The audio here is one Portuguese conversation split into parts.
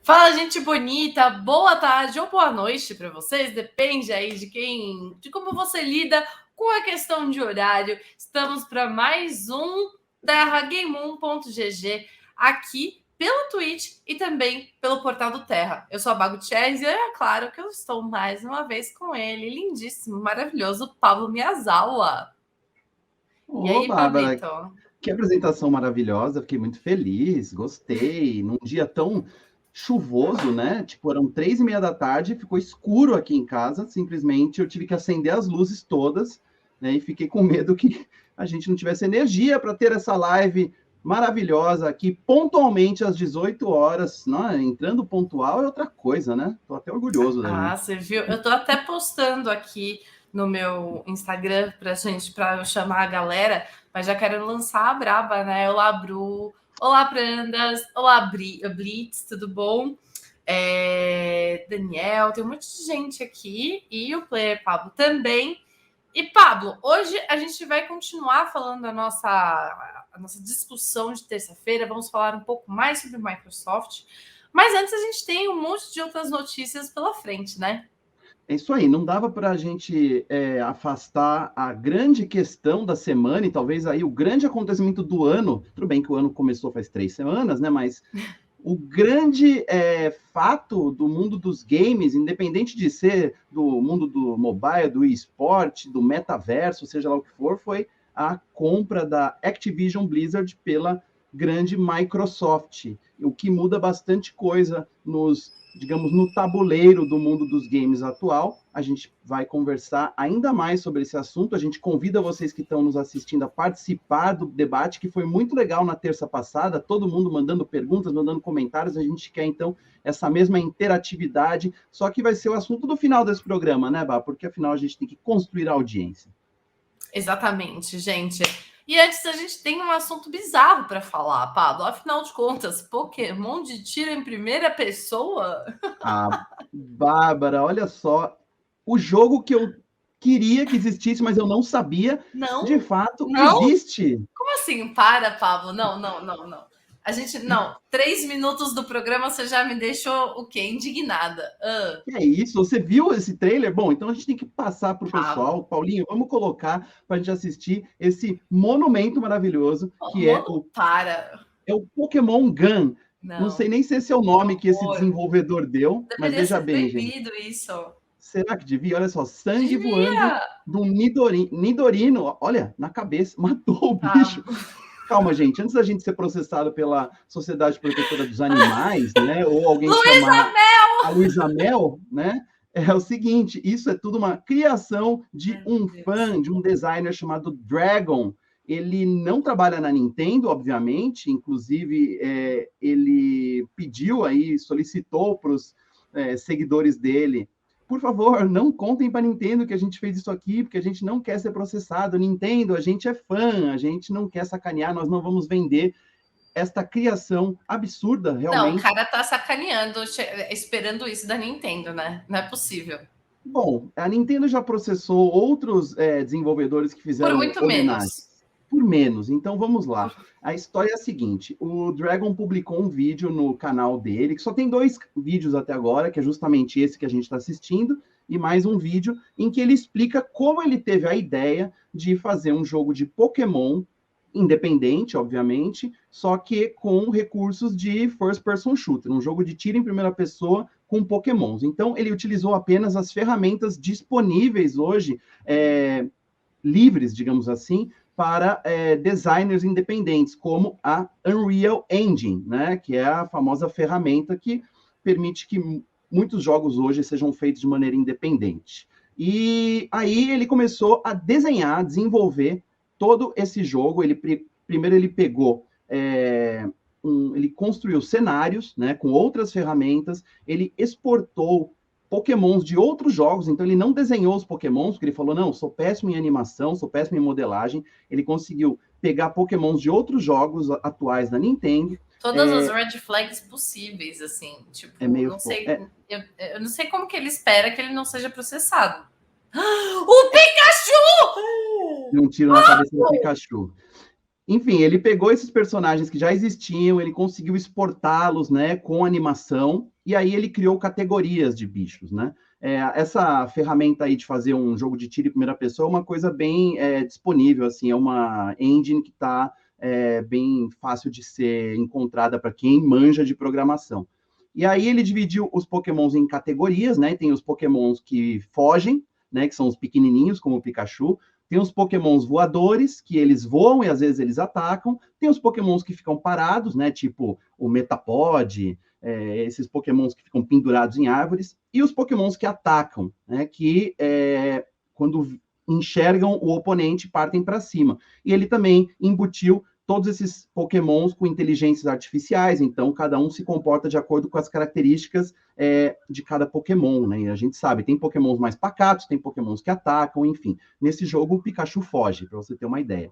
Fala, gente bonita, boa tarde ou boa noite para vocês, depende aí de como você lida com a questão de horário. Estamos para mais um TerraGame1.gg aqui pelo Twitch e também pelo portal do Terra. Eu sou a Bago Chess e é claro que eu estou mais uma vez com ele, lindíssimo, maravilhoso, Pablo Miyazawa. E Ô, aí, Bárbara, Pablito? que apresentação maravilhosa, fiquei muito feliz, gostei. Num dia tão chuvoso, né? Tipo, eram 3:30 da tarde, ficou escuro aqui em casa, simplesmente eu tive que acender as luzes todas, né? E fiquei com medo que a gente não tivesse energia para ter essa live maravilhosa aqui, pontualmente às 18 horas. Não, entrando pontual é outra coisa, né? Tô até orgulhoso da Ah, gente. você viu? Eu tô até postando aqui no meu Instagram para eu chamar a galera, mas já quero lançar a braba, né? Olá, Bru. Olá, Prandas. Olá, Blitz, tudo bom? Daniel, tem um monte de gente aqui e o player Pablo também. E Pablo, hoje a gente vai continuar falando a nossa discussão de terça-feira. Vamos falar um pouco mais sobre Microsoft. Mas antes a gente tem um monte de outras notícias pela frente, né? É isso aí, não dava para a gente afastar a grande questão da semana e talvez aí o grande acontecimento do ano. Tudo bem que o ano começou faz 3 semanas, né? Mas o grande fato do mundo dos games, independente de ser do mundo do mobile, do esporte, do metaverso, seja lá o que for, foi a compra da Activision Blizzard pela grande Microsoft, o que muda bastante coisa digamos, no tabuleiro do mundo dos games atual. A gente vai conversar ainda mais sobre esse assunto. A gente convida vocês que estão nos assistindo a participar do debate, que foi muito legal na terça passada, todo mundo mandando perguntas, mandando comentários. A gente quer, então, essa mesma interatividade, só que vai ser o assunto do final desse programa, né, Bá? Porque, afinal, a gente tem que construir a audiência. Exatamente, gente. E antes a gente tem um assunto bizarro para falar, Pablo. Afinal de contas, Pokémon de tiro em primeira pessoa? A Bárbara, olha só, o jogo que eu queria que existisse, mas eu não sabia, de Não, fato, não. existe. Como assim? Para, Pablo. Não, não, não, não. A gente, não. 3 minutos do programa você já me deixou o quê? Indignada. Que é isso? Você viu esse trailer? Bom, então a gente tem que passar para o Pablo. pessoal. Paulinho, vamos colocar para a gente assistir esse monumento maravilhoso que é Mano, para. o Pokémon Gun. Não sei Não, nem se esse é o que nome que esse horror. desenvolvedor deu, mas Deveria veja ser bem, gente. proibido isso. Será que devia? Olha só, sangue voando Devia. de um Nidorino. Olha, na cabeça, matou o bicho. Pablo. Calma, gente, antes da gente ser processado pela Sociedade Protetora dos Animais, né, ou alguém Luísa chamar a Luísa Mel, né, é o seguinte, isso é tudo uma criação de Ai, meu um Deus. fã, de um designer chamado Dragon. Ele não trabalha na Nintendo, obviamente, inclusive ele pediu aí, solicitou para os seguidores dele, por favor, não contem para a Nintendo que a gente fez isso aqui, porque a gente não quer ser processado. Nintendo, a gente é fã, a gente não quer sacanear, nós não vamos vender esta criação absurda, Não, o realmente. cara tá sacaneando, esperando isso da Nintendo, né? Não é possível. Bom, a Nintendo já processou outros desenvolvedores que Por fizeram muito homenagens. menos. Por menos. Então vamos lá. A história é a seguinte: o Dragon publicou um vídeo no canal dele, que só tem 2 vídeos até agora, que é justamente esse que a gente está assistindo, e mais um vídeo em que ele explica como ele teve a ideia de fazer um jogo de Pokémon independente, obviamente, só que com recursos de first person shooter, um jogo de tiro em primeira pessoa com Pokémons. Então, ele utilizou apenas as ferramentas disponíveis hoje, livres, digamos assim, para designers independentes, como a Unreal Engine, né, que é a famosa ferramenta que permite que muitos jogos hoje sejam feitos de maneira independente. E aí ele começou a desenhar, desenvolver todo esse jogo. Primeiro ele pegou ele construiu cenários, né, com outras ferramentas, ele exportou Pokémons de outros jogos, então ele não desenhou os Pokémons, porque ele falou, não, sou péssimo em animação, sou péssimo em modelagem, ele conseguiu pegar Pokémons de outros jogos atuais da Nintendo. Todas as red flags possíveis, assim. É Tipo, meio... não sei. Eu não sei como que ele espera que ele não seja processado. O Pikachu! Um tiro na cabeça do Pikachu. Enfim, ele pegou esses personagens que já existiam, ele conseguiu exportá-los, né, com animação, e aí ele criou categorias de bichos, né? Essa ferramenta aí de fazer um jogo de tiro em primeira pessoa é uma coisa bem disponível, assim, é uma engine que está bem fácil de ser encontrada para quem manja de programação. E aí ele dividiu os Pokémons em categorias, né? Tem os Pokémons que fogem, né? Que são os pequenininhos, como o Pikachu. Tem os Pokémons voadores, que eles voam e às vezes eles atacam. Tem os Pokémons que ficam parados, né? Tipo o Metapod, esses Pokémons que ficam pendurados em árvores. E os Pokémons que atacam, né? Que quando enxergam o oponente, partem para cima. E ele também embutiu todos esses Pokémons com inteligências artificiais, então cada um se comporta de acordo com as características de cada Pokémon, né? E a gente sabe, tem Pokémons mais pacatos, tem Pokémons que atacam, enfim. Nesse jogo, o Pikachu foge, para você ter uma ideia.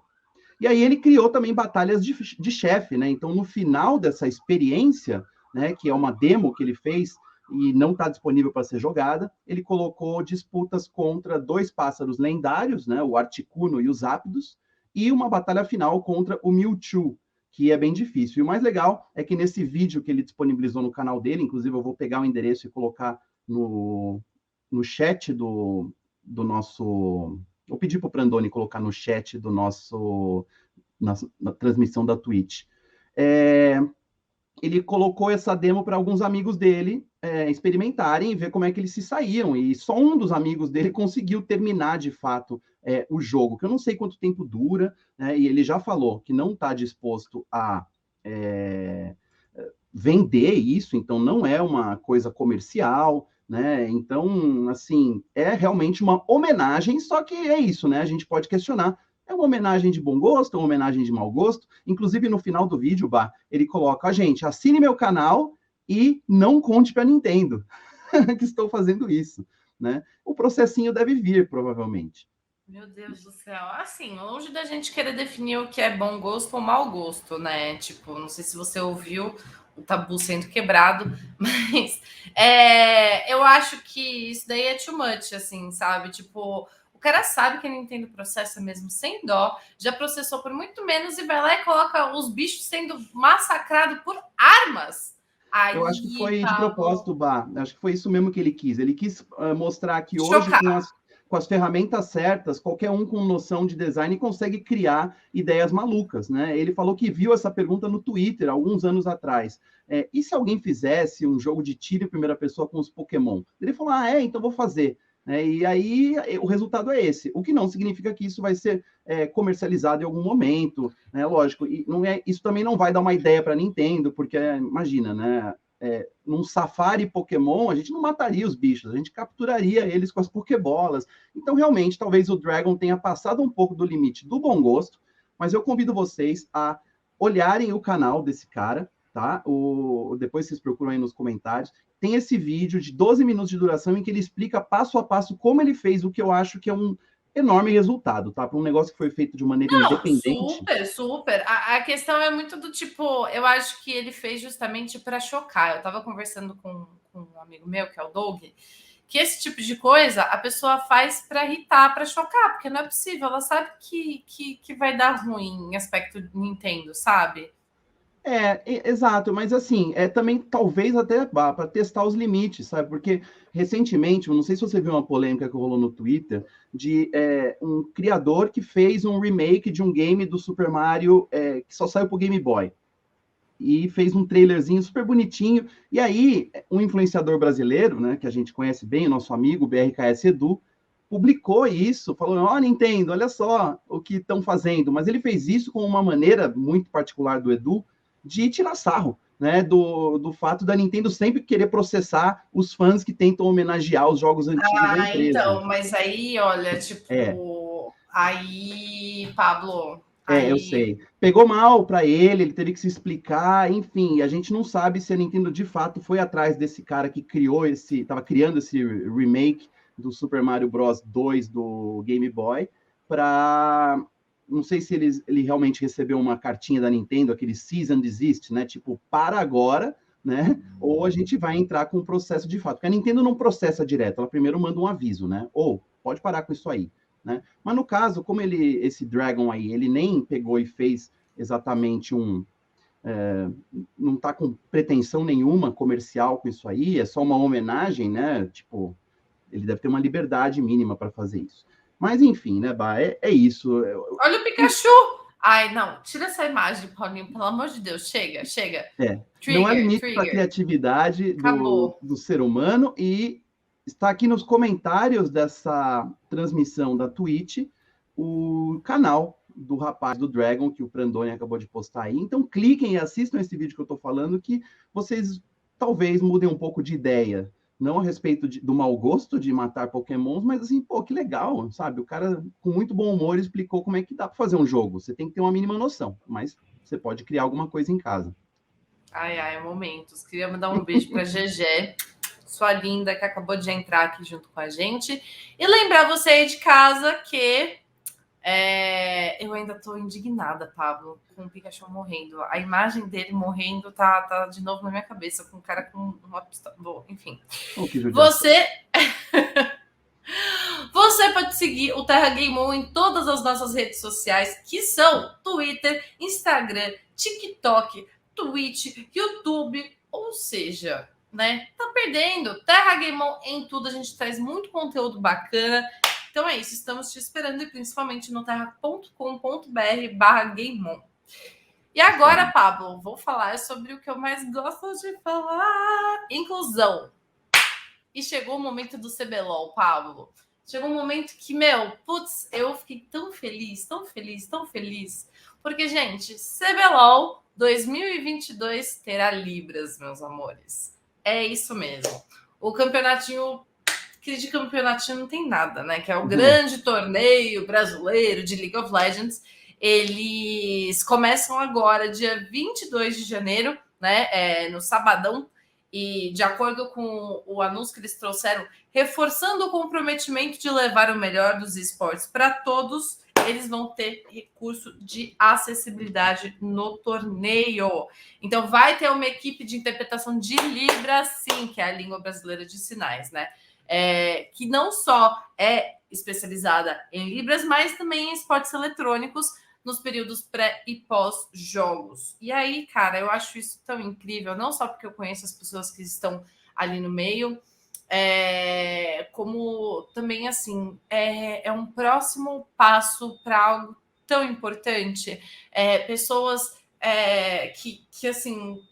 E aí ele criou também batalhas de chefe, né? Então, no final dessa experiência, né, que é uma demo que ele fez e não está disponível para ser jogada, ele colocou disputas contra 2 pássaros lendários, né, o Articuno e os Zapdos, e uma batalha final contra o Mewtwo, que é bem difícil. E o mais legal é que nesse vídeo que ele disponibilizou no canal dele, inclusive eu vou pegar o endereço e colocar no chat do nosso... Vou pedir para o Prandoni colocar no chat do nosso... na transmissão da Twitch. Ele colocou essa demo para alguns amigos dele experimentarem e ver como é que eles se saíam. E só um dos amigos dele conseguiu terminar, de fato, o jogo, que eu não sei quanto tempo dura, né? E ele já falou que não está disposto a vender isso, então não é uma coisa comercial, né? Então, assim, é realmente uma homenagem, só que é isso, né? A gente pode questionar. É uma homenagem de bom gosto, uma homenagem de mau gosto. Inclusive, no final do vídeo, Bah, ele coloca, a gente, assine meu canal e não conte para Nintendo que estou fazendo isso, né? O processinho deve vir, provavelmente. Meu Deus do céu. Assim, longe da gente querer definir o que é bom gosto ou mau gosto, né? Tipo, não sei se você ouviu o tabu sendo quebrado, mas eu acho que isso daí é too much, assim, sabe? Tipo, o cara sabe que a Nintendo processa mesmo sem dó, já processou por muito menos e vai lá e coloca os bichos sendo massacrados por armas. Eu acho que Aí, foi de Pablo, propósito, Bah. Acho que foi isso mesmo que ele quis. Ele quis mostrar que hoje, chocar. com as ferramentas certas, qualquer um com noção de design consegue criar ideias malucas, né? Ele falou que viu essa pergunta no Twitter, alguns anos atrás. E se alguém fizesse um jogo de tiro em primeira pessoa com os Pokémon? Ele falou, então vou fazer. E aí o resultado é esse. O que não significa que isso vai ser comercializado em algum momento, né? Lógico, e isso também não vai dar uma ideia para a Nintendo, porque imagina, né? Num safari Pokémon, a gente não mataria os bichos, a gente capturaria eles com as Pokébolas. Então, realmente, talvez o Dragon tenha passado um pouco do limite do bom gosto, mas eu convido vocês a olharem o canal desse cara, tá? Depois vocês procuram aí nos comentários. Tem esse vídeo de 12 minutos de duração em que ele explica passo a passo como ele fez o que eu acho que é um enorme resultado, tá? Para um negócio que foi feito de maneira Não, independente. super, super. A questão é muito do tipo, eu acho que ele fez justamente para chocar. Eu estava conversando com um amigo meu, que é o Doug, que esse tipo de coisa a pessoa faz para irritar, para chocar, porque não é possível. Ela sabe que vai dar ruim em aspecto Nintendo, sabe? Exato, mas assim, também talvez até para testar os limites, sabe? Porque recentemente, eu não sei se você viu uma polêmica que rolou no Twitter, de um criador que fez um remake de um game do Super Mario que só saiu pro Game Boy. E fez um trailerzinho super bonitinho. E aí, um influenciador brasileiro, né, que a gente conhece bem, o nosso amigo BRKS Edu, publicou isso, falou: ó, Nintendo, olha só o que estão fazendo. Mas ele fez isso com uma maneira muito particular do Edu de tirar sarro, né, do fato da Nintendo sempre querer processar os fãs que tentam homenagear os jogos antigos da empresa. Então, mas aí, olha, É, tipo, aí, Pablo, eu aí sei. Pegou mal para ele teve que se explicar, enfim, a gente não sabe se a Nintendo de fato foi atrás desse cara que estava criando esse remake do Super Mario Bros 2 do Game Boy, para não sei se ele realmente recebeu uma cartinha da Nintendo, aquele cease and desist, né? Tipo, para agora, né? Ou a gente vai entrar com um processo de fato. Porque a Nintendo não processa direto, ela primeiro manda um aviso, né? Ou pode parar com isso aí. Né? Mas no caso, como esse Dragon aí, ele nem pegou e fez exatamente não está com pretensão nenhuma comercial com isso aí, é só uma homenagem, né? Tipo, ele deve ter uma liberdade mínima para fazer isso. Mas, enfim, né, Bah, é isso. Olha o Pikachu! Ai, não, tira essa imagem, Paulinho, pelo amor de Deus, chega. Não há limite para a Trigger. criatividade Acabou. do ser humano, e está aqui nos comentários dessa transmissão da Twitch o canal do rapaz do Dragon, que o Prandoni acabou de postar aí. Então, cliquem e assistam esse vídeo que eu estou falando, que vocês talvez mudem um pouco de ideia. Não a respeito do mau gosto de matar pokémons, mas assim, pô, que legal, sabe? O cara, com muito bom humor, explicou como é que dá para fazer um jogo. Você tem que ter uma mínima noção, mas você pode criar alguma coisa em casa. Ai, momentos. Queria mandar um beijo para GG, sua linda, que acabou de entrar aqui junto com a gente. E lembrar você aí de casa que eu ainda tô indignada, Pablo, com o Pikachu morrendo. A imagem dele morrendo tá de novo na minha cabeça, com um cara com uma pistola. Bom, enfim. Você pode seguir o Terra Game On em todas as nossas redes sociais, que são Twitter, Instagram, TikTok, Twitch, YouTube, ou seja, né? Tá perdendo. Terra Game On em tudo, a gente traz muito conteúdo bacana. Então é isso, estamos te esperando, e principalmente no terra.com.br/GameOn. E agora, Pablo, vou falar sobre o que eu mais gosto de falar: inclusão. E chegou o momento do CBLOL, Pablo. Chegou um momento que, eu fiquei tão feliz, porque, gente, CBLOL 2022 terá Libras, meus amores. É isso mesmo. O campeonatinho, que de campeonatinho não tem nada, né? Que é o grande torneio brasileiro de League of Legends. Eles começam agora, dia 22 de janeiro, né? No sabadão. E, de acordo com o anúncio que eles trouxeram, reforçando o comprometimento de levar o melhor dos esportes para todos, eles vão ter recurso de acessibilidade no torneio. Então, vai ter uma equipe de interpretação de Libras, sim, que é a língua brasileira de sinais, né? Que não só é especializada em Libras, mas também em esportes eletrônicos, nos períodos pré e pós-jogos. E aí, cara, eu acho isso tão incrível, não só porque eu conheço as pessoas que estão ali no meio, como também, assim, é um próximo passo para algo tão importante. Pessoas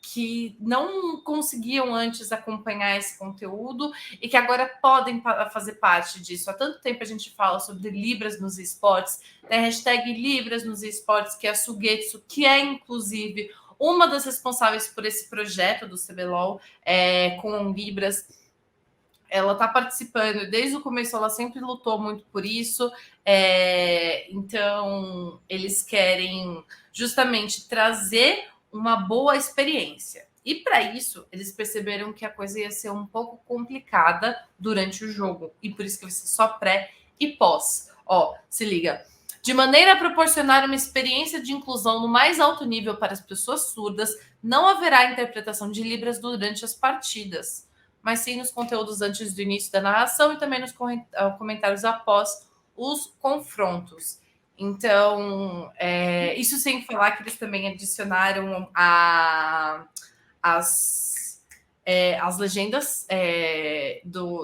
que não conseguiam antes acompanhar esse conteúdo e que agora podem fazer parte disso. Há tanto tempo a gente fala sobre Libras nos esportes, né? Hashtag Libras nos esportes, que é a Sugetsu, que é, inclusive, uma das responsáveis por esse projeto do CBLOL com Libras. Ela está participando, desde o começo ela sempre lutou muito por isso, então eles querem justamente trazer uma boa experiência. E para isso, eles perceberam que a coisa ia ser um pouco complicada durante o jogo, e por isso que vai ser só pré e pós. Se liga. De maneira a proporcionar uma experiência de inclusão no mais alto nível para as pessoas surdas, não haverá interpretação de Libras durante as partidas, mas sim nos conteúdos antes do início da narração e também nos comentários após os confrontos. Então, isso sem falar que eles também adicionaram as legendas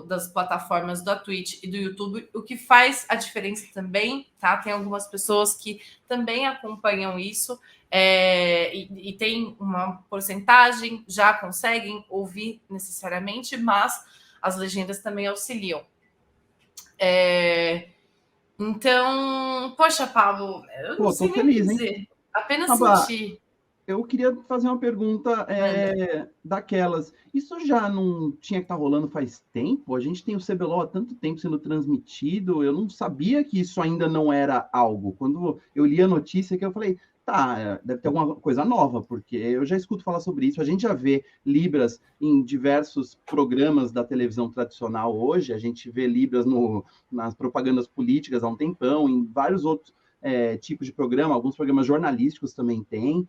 das plataformas da Twitch e do YouTube, o que faz a diferença também, tá? Tem algumas pessoas que também acompanham isso, e tem uma porcentagem, já conseguem ouvir necessariamente, mas as legendas também auxiliam. Então, poxa, Pablo, eu não sei nem dizer. Hein? Apenas sentir. Eu queria fazer uma pergunta daquelas. Isso já não tinha que estar rolando faz tempo? A gente tem o CBLOL há tanto tempo sendo transmitido, eu não sabia que isso ainda não era algo. Quando eu li a notícia, que eu falei, tá, deve ter alguma coisa nova, porque eu já escuto falar sobre isso. A gente já vê Libras em diversos programas da televisão tradicional hoje, a gente vê Libras nas propagandas políticas há um tempão, em vários outros tipos de programa, alguns programas jornalísticos também tem.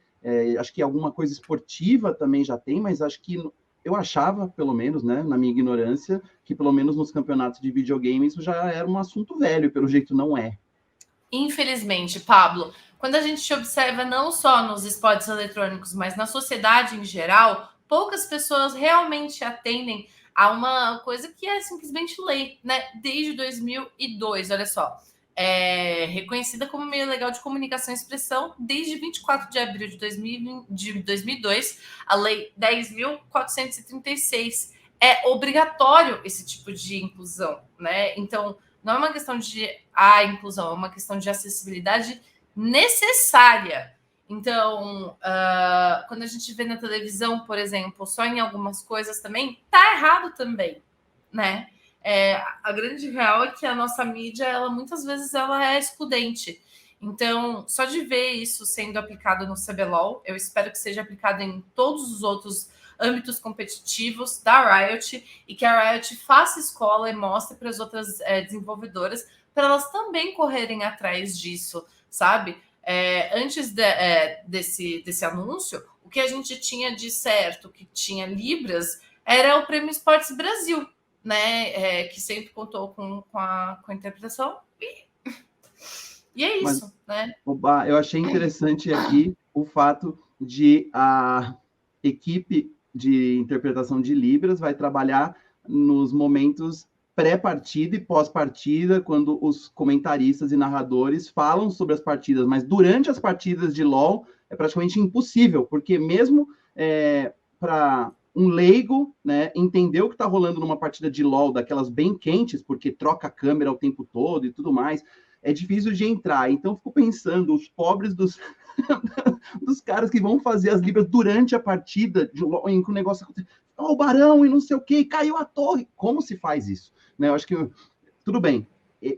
Acho que alguma coisa esportiva também já tem, mas acho que eu achava, pelo menos, né, na minha ignorância, que pelo menos nos campeonatos de videogame isso já era um assunto velho, pelo jeito não é. Infelizmente, Pablo, quando a gente observa não só nos esportes eletrônicos, mas na sociedade em geral, poucas pessoas realmente atendem a uma coisa que é simplesmente lei, né? Desde 2002, olha só. É reconhecida como meio legal de comunicação e expressão desde 24 de abril de 2002, a Lei 10.436. É obrigatório esse tipo de inclusão, né? Então, não é uma questão de inclusão, é uma questão de acessibilidade necessária. Então, quando a gente vê na televisão, por exemplo, só em algumas coisas também, tá errado também, né? A grande real é que a nossa mídia, ela muitas vezes ela é excludente. Então, só de ver isso sendo aplicado no CBLOL, eu espero que seja aplicado em todos os outros âmbitos competitivos da Riot e que a Riot faça escola e mostre para as outras desenvolvedoras para elas também correrem atrás disso, sabe? Antes desse anúncio, o que a gente tinha de certo, que tinha Libras, era o Prêmio Esportes Brasil, né? Que sempre contou com a interpretação. E é isso, né? Eu achei interessante aqui o fato de a equipe de interpretação de Libras vai trabalhar nos momentos pré-partida e pós-partida, quando os comentaristas e narradores falam sobre as partidas, mas durante as partidas de LoL é praticamente impossível, porque mesmo para um leigo, né, entender o que está rolando numa partida de LoL, daquelas bem quentes, porque troca a câmera o tempo todo e tudo mais, é difícil de entrar. Então, fico pensando, os pobres dos caras que vão fazer as libras durante a partida, em que o negócio acontece, o barão e não sei o que, caiu a torre. Como se faz isso? Né? Eu acho que, tudo bem,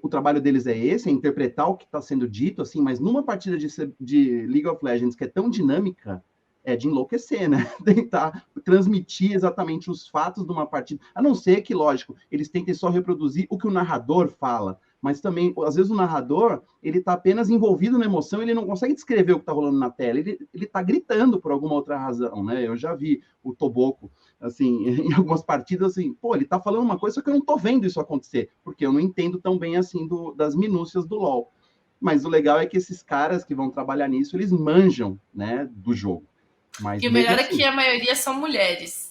o trabalho deles é esse, é interpretar o que está sendo dito, assim, mas numa partida de League of Legends que é tão dinâmica, é de enlouquecer, né? Tentar transmitir exatamente os fatos de uma partida, a não ser que, lógico, eles tentem só reproduzir o que o narrador fala, mas também, às vezes, o narrador, ele está apenas envolvido na emoção, ele não consegue descrever o que está rolando na tela, ele está gritando por alguma outra razão, né? Eu já vi o Toboco, assim, em algumas partidas, assim, pô, ele está falando uma coisa, só que eu não estou vendo isso acontecer, porque eu não entendo tão bem, assim, das minúcias do LoL. Mas o legal é que esses caras que vão trabalhar nisso, eles manjam, né, do jogo. Mas e o melhor assim, é que a maioria são mulheres.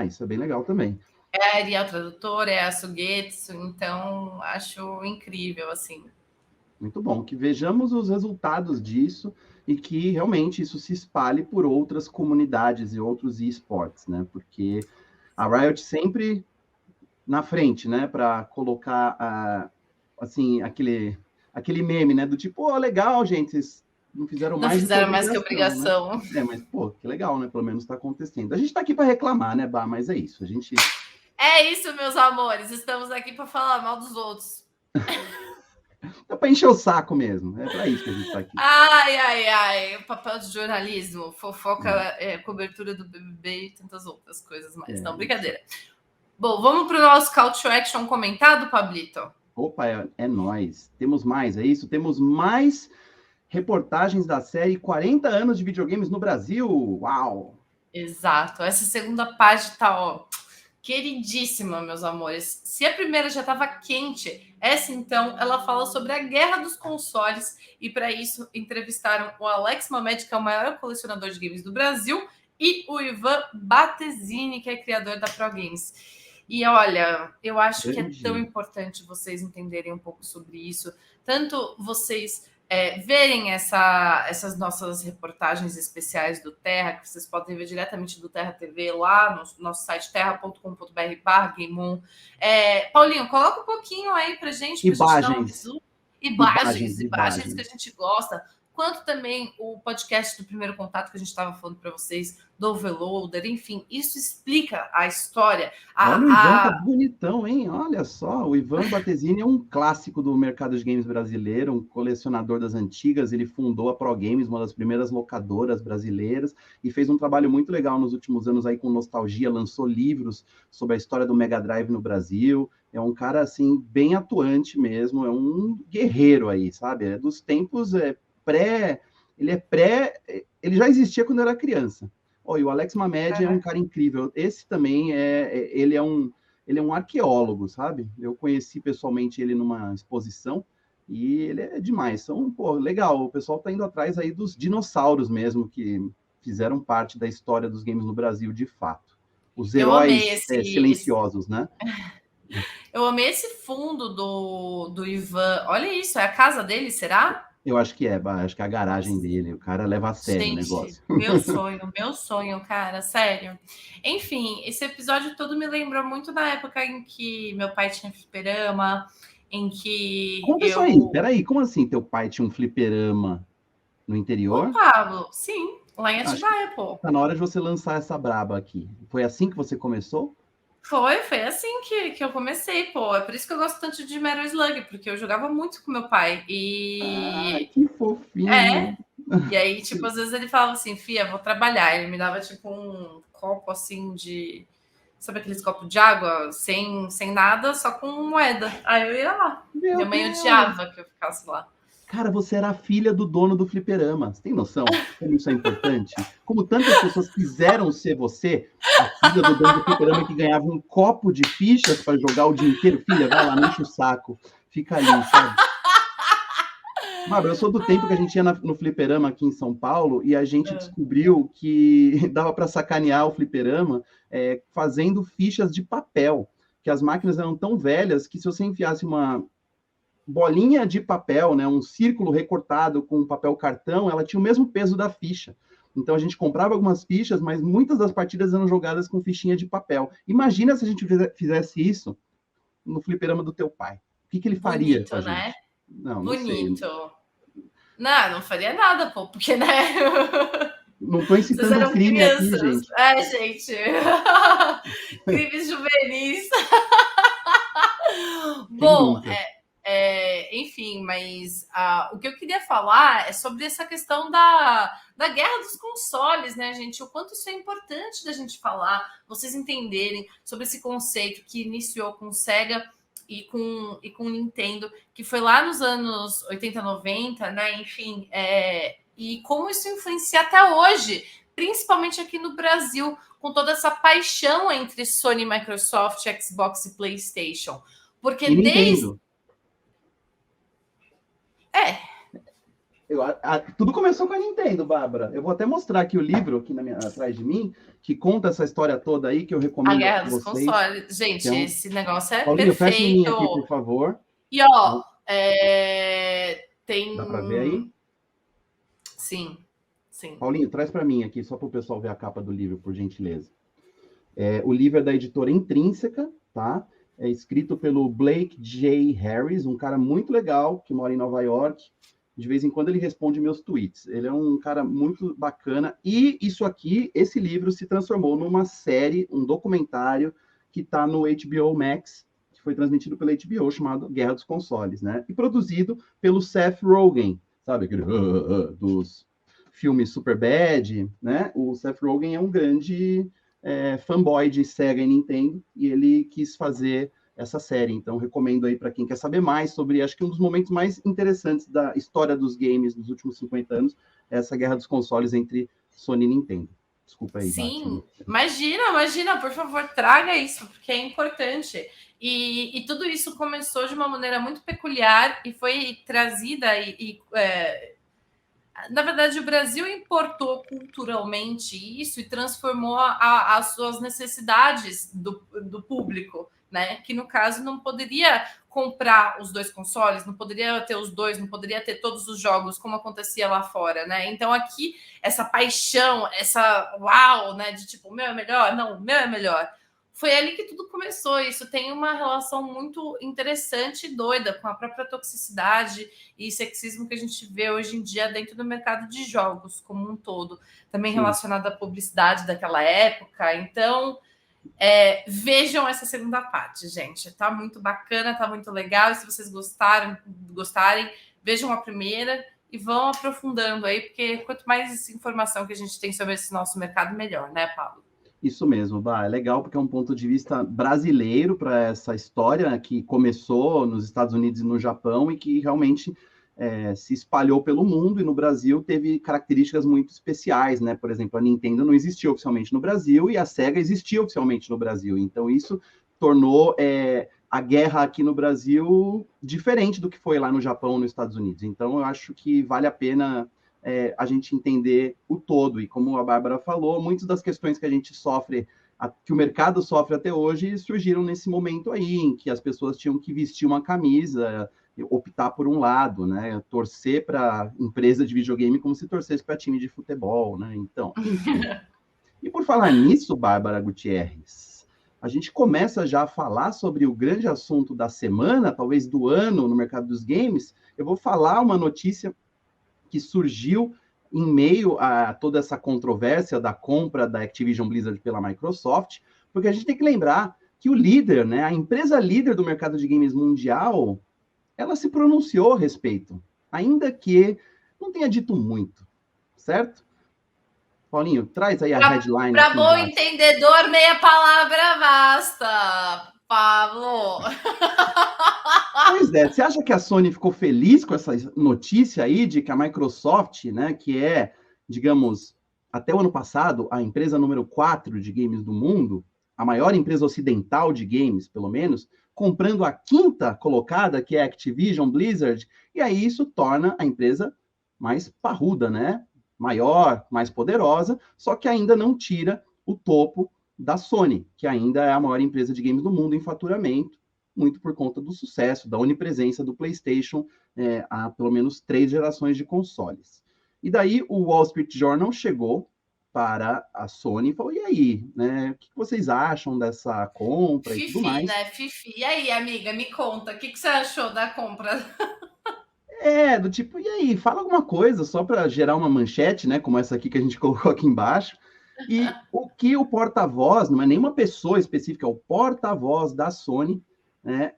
Isso é bem legal também. É a Ariel Tradutora, é a Sugetsu, então acho incrível, assim. Muito bom, que vejamos os resultados disso e que realmente isso se espalhe por outras comunidades e outros esportes, né? Porque a Riot sempre na frente, né? Para colocar, assim, aquele meme, né? Do tipo, legal, gente, vocês não fizeram não mais fizeram do que mais que obrigação. Né? Mas, pô, que legal, né? Pelo menos está acontecendo. A gente está aqui para reclamar, né, Bah? Mas é isso, a gente... É isso, meus amores, estamos aqui para falar mal dos outros. É para encher o saco mesmo, é para isso que a gente está aqui. Ai, o papel de jornalismo, fofoca, cobertura do BBB e tantas outras coisas mais. Não, brincadeira. Bom, vamos para o nosso call to action comentado, Pablito? Opa, é nóis. Temos mais, é isso? Temos mais reportagens da série 40 anos de videogames no Brasil. Uau! Exato. Essa segunda página tá, ó, queridíssima, meus amores. Se a primeira já estava quente, essa então, ela fala sobre a guerra dos consoles e para isso entrevistaram o Alex Mamed, que é o maior colecionador de games do Brasil, e o Ivan Batesini, que é criador da Pro Games. E olha, eu acho que é tão importante vocês entenderem um pouco sobre isso, tanto vocês verem essas nossas reportagens especiais do Terra, que vocês podem ver diretamente do Terra TV lá no nosso site terra.com.br/GameOn. Paulinho, coloca um pouquinho aí pra gente dar um bisu. Imagens que a gente gosta, quanto também o podcast do Primeiro Contato que a gente estava falando para vocês, do Overloader, enfim, isso explica a história. Olha, o Ivan tá bonitão, hein? Olha só, o Ivan Batesini é um clássico do mercado de games brasileiro, um colecionador das antigas, ele fundou a Pro Games, uma das primeiras locadoras brasileiras, e fez um trabalho muito legal nos últimos anos aí com nostalgia, lançou livros sobre a história do Mega Drive no Brasil, é um cara, assim, bem atuante mesmo, é um guerreiro aí, sabe? É dos tempos ele já existia quando era criança. E o Alex Mamed é um cara incrível. Esse também ele é um arqueólogo, sabe? Eu conheci pessoalmente ele numa exposição E ele é demais. São, pô, legal. O pessoal tá indo atrás aí dos dinossauros mesmo, que fizeram parte da história dos games no Brasil, de fato. Os Eu amei heróis silenciosos, né? eu amei esse fundo do Ivan. Olha isso, é a casa dele, será? Eu acho que acho que é a garagem Nossa, dele. O cara leva a sério o gente, negócio. meu sonho, cara, sério. Enfim, esse episódio todo me lembrou muito da época em que meu pai tinha fliperama, em que Conta isso aí. eu. Peraí, como assim teu pai tinha um fliperama no Ô, interior? Pablo, sim, lá em Acho que Atibaia, pô. tá na hora de você lançar essa braba aqui. Foi assim que você começou? Foi assim que eu comecei, pô. É por isso que eu gosto tanto de Metal Slug, porque eu jogava muito com meu pai. Ah, E que fofinho. e aí, tipo, às vezes ele falava assim, Fia, vou trabalhar. Ele me dava, tipo, um copo, assim, de... Sabe aqueles copos de água sem nada, só com moeda. Aí eu ia lá. Meu Minha mãe Deus! odiava que eu ficasse lá. Cara, você era a filha do dono do fliperama. Você tem noção como isso é importante? Como tantas pessoas quiseram ser você, a filha do dono do fliperama que ganhava um copo de fichas para jogar o dia inteiro. Filha, vai lá, não enche o saco. Fica ali, sabe? Bárbara, eu sou do tempo que a gente ia no fliperama aqui em São Paulo e a gente descobriu que dava para sacanear o fliperama fazendo fichas de papel, que as máquinas eram tão velhas que se você enfiasse uma bolinha de papel, né, um círculo recortado com papel cartão, ela tinha o mesmo peso da ficha. Então a gente comprava algumas fichas, mas muitas das partidas eram jogadas com fichinha de papel. Imagina se a gente fizesse isso no fliperama do teu pai. O que ele faria com Bonito, a né? gente? Não, não sei. Bonito. Não faria nada, pô, porque, né? Não estou Vocês incitando eram crime aqui, crianças. gente. É, gente. Crimes juvenis. Quem Bom, nunca? enfim, mas o que eu queria falar é sobre essa questão da guerra dos consoles, né, gente? O quanto isso é importante da gente falar, vocês entenderem sobre esse conceito que iniciou com Sega e com Nintendo, que foi lá nos anos 80, 90, né? Enfim, e como isso influencia até hoje, principalmente aqui no Brasil, com toda essa paixão entre Sony, Microsoft, Xbox e PlayStation. Porque E desde. Nintendo. É, Tudo começou com a Nintendo, Bárbara. Eu vou até mostrar aqui o livro aqui atrás de mim, que conta essa história toda aí, que eu a recomendo a guerra dos vocês. consoles. Que Gente, é um... esse negócio é Paulinho, fecha em mim aqui, perfeito. por favor. E ó, Ó, tem. dá para ver aí? Sim, sim. Paulinho, traz para mim aqui, só para o pessoal ver a capa do livro, por gentileza. O livro é da editora Intrínseca, tá? É escrito pelo Blake J. Harris, um cara muito legal, que mora em Nova York. De vez em quando ele responde meus tweets. Ele é um cara muito bacana. E isso aqui, esse livro se transformou numa série, um documentário que está no HBO Max, que foi transmitido pela HBO, chamado Guerra dos Consoles, né? E produzido pelo Seth Rogen, sabe? Aquele dos filmes Superbad, né? O Seth Rogen é um grande fanboy de Sega e Nintendo, e ele quis fazer essa série. Então, recomendo aí para quem quer saber mais sobre, acho que um dos momentos mais interessantes da história dos games dos últimos 50 anos, é essa guerra dos consoles entre Sony e Nintendo. Desculpa aí, Bárbara. Sim, imagina, por favor, traga isso, porque é importante. E tudo isso começou de uma maneira muito peculiar e foi trazida na verdade, o Brasil importou culturalmente isso e transformou as suas necessidades do público, né? Que no caso não poderia comprar os dois consoles, não poderia ter os dois, não poderia ter todos os jogos como acontecia lá fora, né? Então aqui essa paixão, essa uau, né? De tipo, o meu é melhor, não, o meu é melhor. Foi ali que tudo começou. Isso tem uma relação muito interessante e doida com a própria toxicidade e sexismo que a gente vê hoje em dia dentro do mercado de jogos como um todo, também Sim. relacionado à publicidade daquela época. Então, vejam essa segunda parte, gente. Tá muito bacana, tá muito legal. E se vocês gostarem, vejam a primeira e vão aprofundando aí, porque quanto mais informação que a gente tem sobre esse nosso mercado, melhor, né, Paulo? Isso mesmo, Bah, é legal porque é um ponto de vista brasileiro para essa história que começou nos Estados Unidos e no Japão e que realmente se espalhou pelo mundo, e no Brasil teve características muito especiais, né? Por exemplo, a Nintendo não existia oficialmente no Brasil e a Sega existia oficialmente no Brasil. Então isso tornou a guerra aqui no Brasil diferente do que foi lá no Japão, nos Estados Unidos. Então, eu acho que vale a pena a gente entender o todo. E como a Bárbara falou, muitas das questões que a gente sofre, que o mercado sofre até hoje, surgiram nesse momento aí, em que as pessoas tinham que vestir uma camisa, optar por um lado, né? Torcer para empresa de videogame como se torcesse para time de futebol, né? Então, enfim. E por falar nisso, Bárbara Gutierrez, a gente começa já a falar sobre o grande assunto da semana, talvez do ano, no mercado dos games. Eu vou falar uma notícia que surgiu em meio a toda essa controvérsia da compra da Activision Blizzard pela Microsoft, porque a gente tem que lembrar que o líder, né, a empresa líder do mercado de games mundial, ela se pronunciou a respeito, ainda que não tenha dito muito, certo? Paulinho, traz aí a headline Para aqui bom embaixo. entendedor, meia palavra basta, Pablo. Pois é, você acha que a Sony ficou feliz com essa notícia aí de que a Microsoft, né, que é, digamos, até o ano passado, a empresa número 4 de games do mundo, a maior empresa ocidental de games, pelo menos, comprando a quinta colocada, que é a Activision Blizzard, e aí isso torna a empresa mais parruda, né? Maior, mais poderosa, só que ainda não tira o topo da Sony, que ainda é a maior empresa de games do mundo em faturamento, muito por conta do sucesso, da onipresença do PlayStation há pelo menos 3 gerações de consoles. E daí o Wall Street Journal chegou para a Sony e falou, e aí, né, o que vocês acham dessa compra e tudo Fifi, mais? né? Fifi. E aí, amiga, me conta, o que você achou da compra? Do tipo, e aí, fala alguma coisa só para gerar uma manchete, né, como essa aqui que a gente colocou aqui embaixo. E o que o porta-voz, não é nenhuma pessoa específica, é o porta-voz da Sony, né,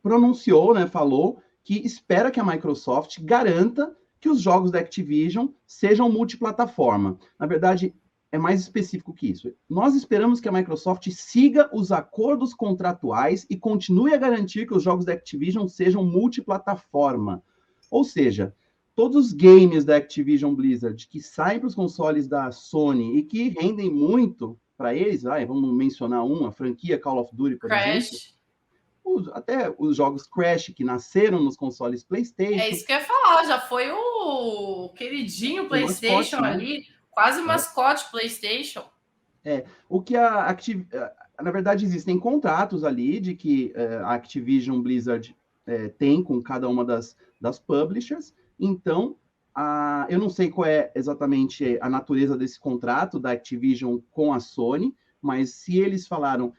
pronunciou, né, falou que espera que a Microsoft garanta que os jogos da Activision sejam multiplataforma. Na verdade, é mais específico que isso. Nós esperamos que a Microsoft siga os acordos contratuais e continue a garantir que os jogos da Activision sejam multiplataforma. Ou seja, todos os games da Activision Blizzard que saem para os consoles da Sony e que rendem muito para eles, vamos mencionar a franquia Call of Duty, por exemplo, Crash. até os jogos Crash que nasceram nos consoles É PlayStation, isso que eu ia falar, já foi o queridinho o PlayStation mascote, né? ali, quase mascote PlayStation. O que na verdade existem contratos ali de que a Activision Blizzard tem com cada uma das publishers. Então, eu não sei qual é exatamente a natureza desse contrato da Activision com a Sony, mas se eles falaram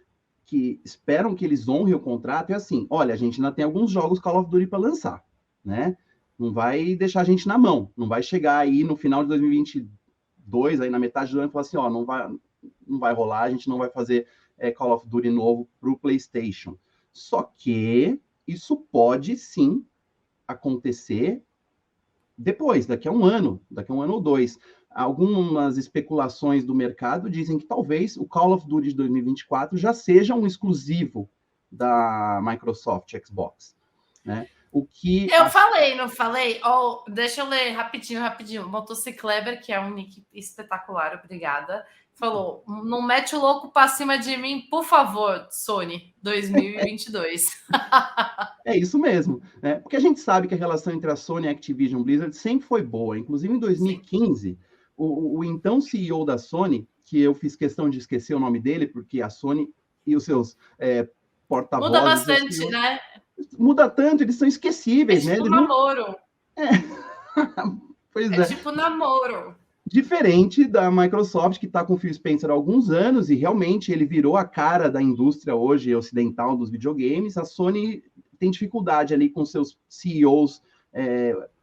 que esperam que eles honrem o contrato, é assim, olha, a gente ainda tem alguns jogos Call of Duty para lançar, né? Não vai deixar a gente na mão, não vai chegar aí no final de 2022, aí na metade do ano, e falar assim, ó, não vai rolar, a gente não vai fazer Call of Duty novo para o PlayStation. Só que isso pode sim acontecer depois, daqui a um ano ou dois. Algumas especulações do mercado dizem que talvez o Call of Duty de 2024 já seja um exclusivo da Microsoft Xbox, né? O que Eu falei, não falei? Oh, deixa eu ler rapidinho. Motocicleber, que é um nick espetacular, obrigada. Falou, não mete o louco pra cima de mim, por favor, Sony 2022. É isso mesmo, né? Porque a gente sabe que a relação entre a Sony e a Activision Blizzard sempre foi boa. Inclusive, em Sim. 2015, o então CEO da Sony, que eu fiz questão de esquecer o nome dele, porque a Sony e os seus Muda porta-vozes, bastante, né? muda tanto, eles são É esquecíveis, né? tipo Eles não... namoro. Pois É é. tipo namoro. Diferente da Microsoft, que está com o Phil Spencer há alguns anos, e realmente ele virou a cara da indústria hoje ocidental dos videogames, a Sony tem dificuldade ali com seus CEOs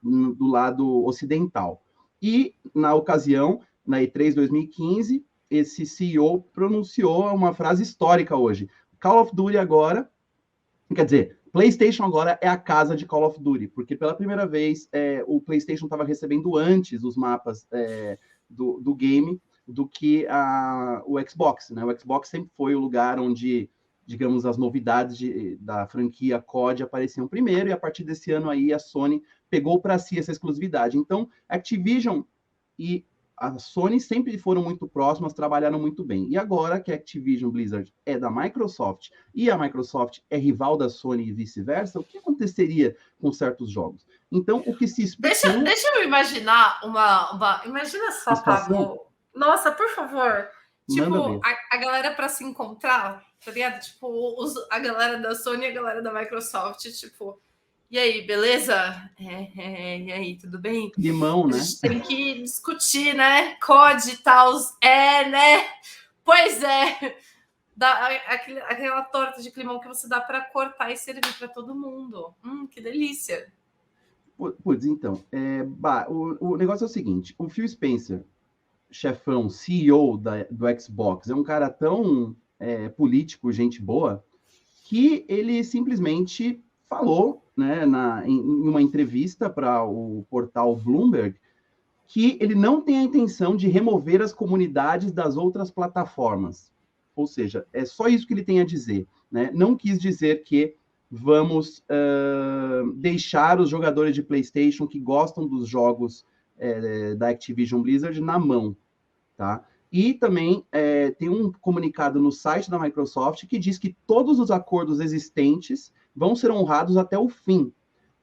do lado ocidental. E, na ocasião, na E3 2015, esse CEO pronunciou uma frase histórica hoje. Call of Duty agora, quer dizer, PlayStation agora é a casa de Call of Duty, porque pela primeira vez o PlayStation estava recebendo antes os mapas do game do que o Xbox, né? O Xbox sempre foi o lugar onde, digamos, as novidades da franquia COD apareciam primeiro, e a partir desse ano aí a Sony pegou para si essa exclusividade. Então, Activision e a Sony sempre foram muito próximas, trabalharam muito bem. E agora que a Activision Blizzard é da Microsoft e a Microsoft é rival da Sony e vice-versa, o que aconteceria com certos jogos? Então, o que se especulou... Deixa eu imaginar Imagina só, Pablo. Nossa, por favor. Tipo, a galera para se encontrar, tá ligado? Tipo, a galera da Sony e a galera da Microsoft, tipo... E aí, beleza? E aí, tudo bem? Limão, né? A gente tem que discutir, né? COD e tal. Né? Pois é. Aquela torta de climão que você dá para cortar e servir para todo mundo. Que delícia. Putz, então, o negócio é o seguinte, o Phil Spencer, chefão, CEO do Xbox, é um cara tão político, gente boa, que ele simplesmente falou, né, em uma entrevista para o portal Bloomberg, que ele não tem a intenção de remover as comunidades das outras plataformas. Ou seja, é só isso que ele tem a dizer, né? Não quis dizer que vamos deixar os jogadores de PlayStation que gostam dos jogos da Activision Blizzard na mão, tá? E também tem um comunicado no site da Microsoft que diz que todos os acordos existentes vão ser honrados até o fim,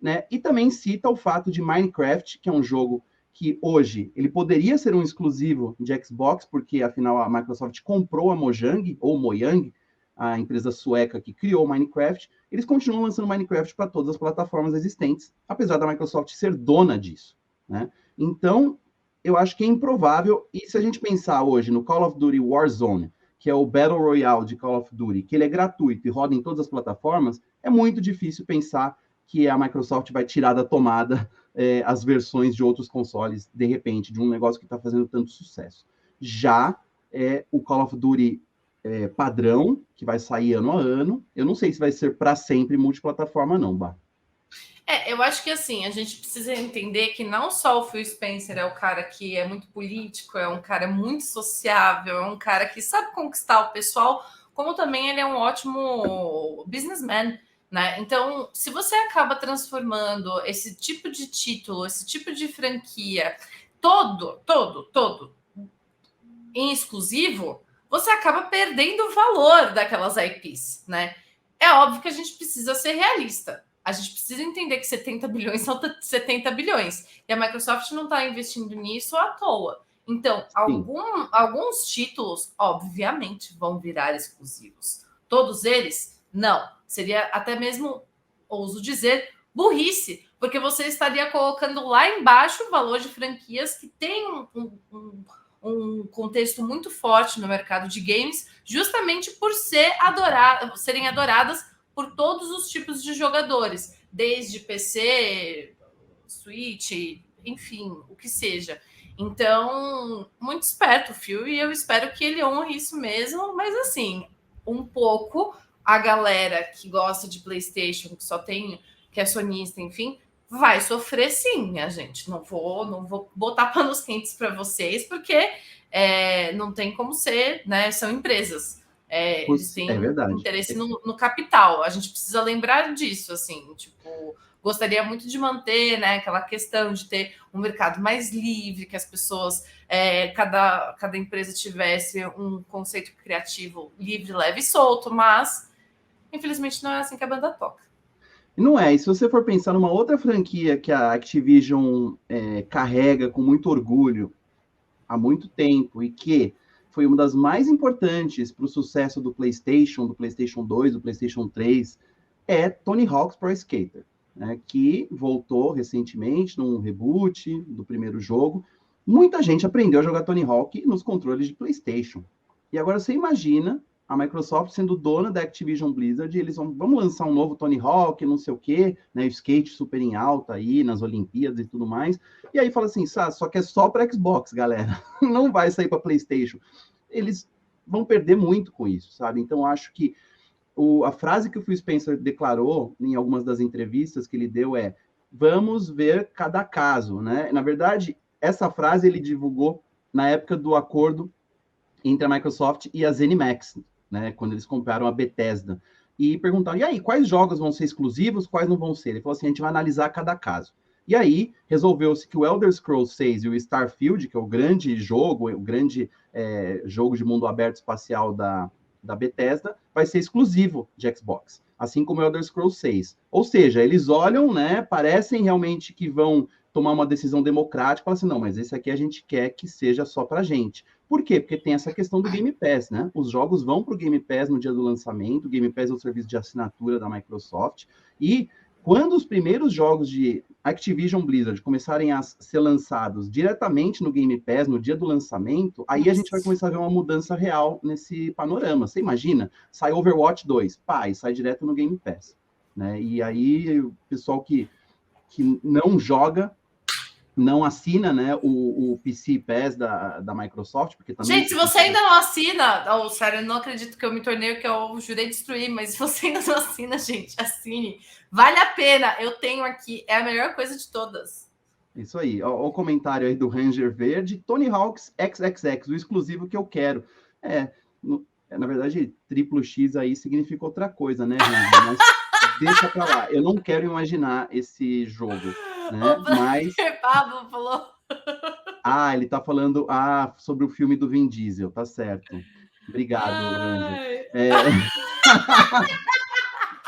né? E também cita o fato de Minecraft, que é um jogo que hoje ele poderia ser um exclusivo de Xbox, porque afinal a Microsoft comprou a Mojang, ou Mojang, a empresa sueca que criou o Minecraft. Eles continuam lançando Minecraft para todas as plataformas existentes, apesar da Microsoft ser dona disso, né? Então, eu acho que é improvável, e se a gente pensar hoje no Call of Duty Warzone, que é o Battle Royale de Call of Duty, que ele é gratuito e roda em todas as plataformas, é muito difícil pensar que a Microsoft vai tirar da tomada as versões de outros consoles, de repente, de um negócio que está fazendo tanto sucesso. Já o Call of Duty padrão, que vai sair ano a ano, eu não sei se vai ser para sempre multiplataforma, não, Bah. Eu acho que assim, a gente precisa entender que não só o Phil Spencer é o cara que é muito político, é um cara muito sociável, é um cara que sabe conquistar o pessoal, como também ele é um ótimo businessman, né? Então, se você acaba transformando esse tipo de título, esse tipo de franquia, todo em exclusivo, você acaba perdendo o valor daquelas IPs, né? É óbvio que a gente precisa ser realista. A gente precisa entender que 70 bilhões são 70 bilhões. E a Microsoft não está investindo nisso à toa. Então, alguns títulos, obviamente, vão virar exclusivos. Todos eles, não. Seria até mesmo, ouso dizer, burrice, porque você estaria colocando lá embaixo o valor de franquias que têm um contexto muito forte no mercado de games, justamente por serem adoradas por todos os tipos de jogadores, desde PC, Switch, enfim, o que seja. Então, muito esperto o Phil, e eu espero que ele honre isso mesmo, mas assim, um pouco a galera que gosta de PlayStation, que é sonista, enfim, vai sofrer sim, minha gente. Não vou botar panos quentes para vocês, porque não tem como ser, né? São empresas. Eles têm interesse no capital. A gente precisa lembrar disso, assim, tipo, gostaria muito de manter, né, aquela questão de ter um mercado mais livre, que as pessoas, cada empresa tivesse um conceito criativo livre, leve e solto, mas infelizmente não é assim que a banda toca. Não é, e se você for pensar numa outra franquia que a Activision carrega com muito orgulho há muito tempo e que foi uma das mais importantes para o sucesso do PlayStation 2, do PlayStation 3, é Tony Hawk's Pro Skater, né, que voltou recentemente num reboot do primeiro jogo. Muita gente aprendeu a jogar Tony Hawk nos controles de PlayStation. E agora você imagina a Microsoft sendo dona da Activision Blizzard, e eles vamos lançar um novo Tony Hawk, não sei o quê, né, o skate super em alta aí, nas Olimpíadas e tudo mais, e aí fala assim, só que é só para Xbox, galera, não vai sair para PlayStation. Eles vão perder muito com isso, sabe? Então, acho que a frase que o Phil Spencer declarou em algumas das entrevistas que ele deu é, vamos ver cada caso, né? Na verdade, essa frase ele divulgou na época do acordo entre a Microsoft e a ZeniMax, né, quando eles compraram a Bethesda, e perguntaram, e aí, quais jogos vão ser exclusivos, quais não vão ser? Ele falou assim, a gente vai analisar cada caso. E aí, resolveu-se que o Elder Scrolls 6 e o Starfield, que é o grande jogo, o grande jogo de mundo aberto espacial da Bethesda, vai ser exclusivo de Xbox, assim como o Elder Scrolls 6. Ou seja, eles olham, né, parecem realmente que vão tomar uma decisão democrática, falam assim, não, mas esse aqui a gente quer que seja só pra gente. Por quê? Porque tem essa questão do Game Pass, né? Os jogos vão para o Game Pass no dia do lançamento, o Game Pass é o serviço de assinatura da Microsoft, e quando os primeiros jogos de Activision Blizzard começarem a ser lançados diretamente no Game Pass no dia do lançamento, aí a gente vai começar a ver uma mudança real nesse panorama. Você imagina? Sai Overwatch 2, pá, e sai direto no Game Pass. Né? E aí o pessoal que não joga, não assina, né, o PC Pass da Microsoft, porque também... Gente, se você ainda não assina, sério, eu não acredito que eu me tornei o que eu jurei destruir, mas se você ainda não assina, gente, assine. Vale a pena, eu tenho aqui, é a melhor coisa de todas. Isso aí, o comentário aí do Ranger Verde, Tony Hawk's XXX, o exclusivo que eu quero. Na verdade, triplo X aí significa outra coisa, né, Ranger? Mas deixa pra lá, eu não quero imaginar esse jogo, né, mas... Pablo falou... ele tá falando sobre o filme do Vin Diesel, tá certo. Obrigado, Ranger.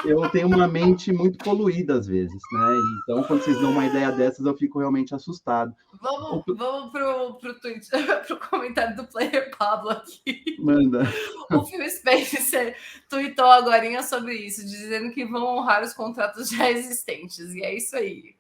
Eu tenho uma mente muito poluída às vezes, né? Então, quando vocês dão uma ideia dessas, eu fico realmente assustado. Vamos pro tweet, pro comentário do Player Pablo aqui. Manda. O Phil Spencer tweetou agora sobre isso, dizendo que vão honrar os contratos já existentes. E é isso aí.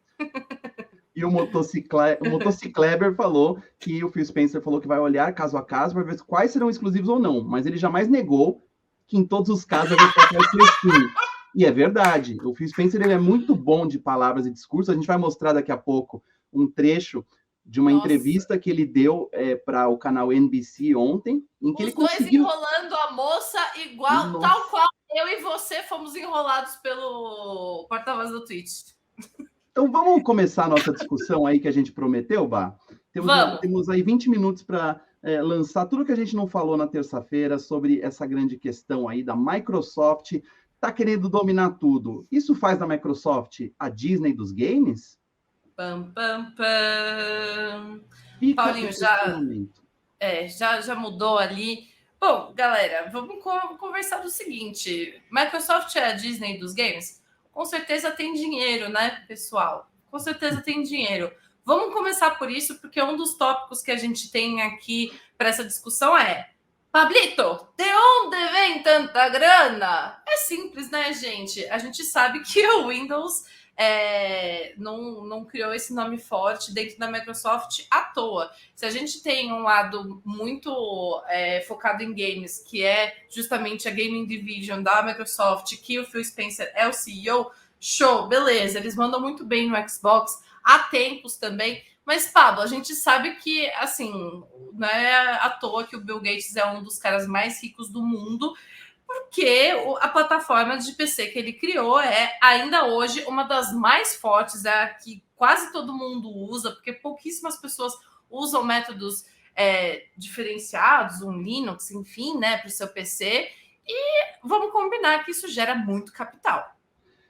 E o Motocicleber falou que o Phil Spencer falou que vai olhar caso a caso para ver quais serão exclusivos ou não, mas ele jamais negou que em todos os casos a gente vai ser sim. E é verdade. O Phil Spencer ele é muito bom de palavras e discurso. A gente vai mostrar daqui a pouco um trecho de uma entrevista que ele deu para o canal NBC ontem, em que ele conseguiu... Os dois enrolando a moça igual, tal qual eu e você fomos enrolados pelo porta-voz do Twitch. Então vamos começar a nossa discussão aí que a gente prometeu, Bá? Temos aí 20 minutos para lançar tudo que a gente não falou na terça-feira sobre essa grande questão aí da Microsoft tá querendo dominar tudo. Isso faz da Microsoft a Disney dos games? Pam, pam, pam. Fica Paulinho, já mudou ali. Bom, galera, vamos conversar do seguinte. Microsoft é a Disney dos games? Com certeza tem dinheiro, né, pessoal? Com certeza tem dinheiro. Vamos começar por isso, porque um dos tópicos que a gente tem aqui para essa discussão é: Pablito, de onde vem tanta grana? É simples, né, gente? A gente sabe que o Windows não criou esse nome forte dentro da Microsoft à toa. Se a gente tem um lado muito focado em games, que é justamente a Gaming Division da Microsoft, que o Phil Spencer é o CEO, show, beleza, eles mandam muito bem no Xbox, há tempos também. Mas, Pablo, a gente sabe que, assim, não é à toa que o Bill Gates é um dos caras mais ricos do mundo, porque a plataforma de PC que ele criou é, ainda hoje, uma das mais fortes, é a que quase todo mundo usa, porque pouquíssimas pessoas usam métodos diferenciados, um Linux, enfim, né, para o seu PC, e vamos combinar que isso gera muito capital.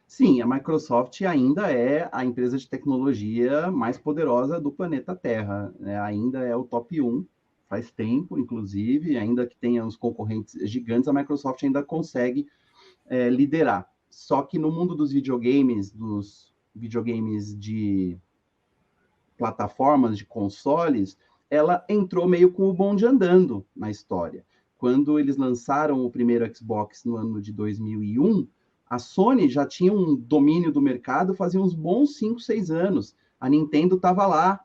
Sim, a Microsoft ainda é a empresa de tecnologia mais poderosa do planeta Terra, né? Ainda é o top 1, faz tempo, inclusive, ainda que tenha os concorrentes gigantes, a Microsoft ainda consegue liderar. Só que no mundo dos videogames de plataformas, de consoles, ela entrou meio com o bonde andando na história. Quando eles lançaram o primeiro Xbox no ano de 2001, a Sony já tinha um domínio do mercado fazia uns bons 5, 6 anos. A Nintendo estava lá,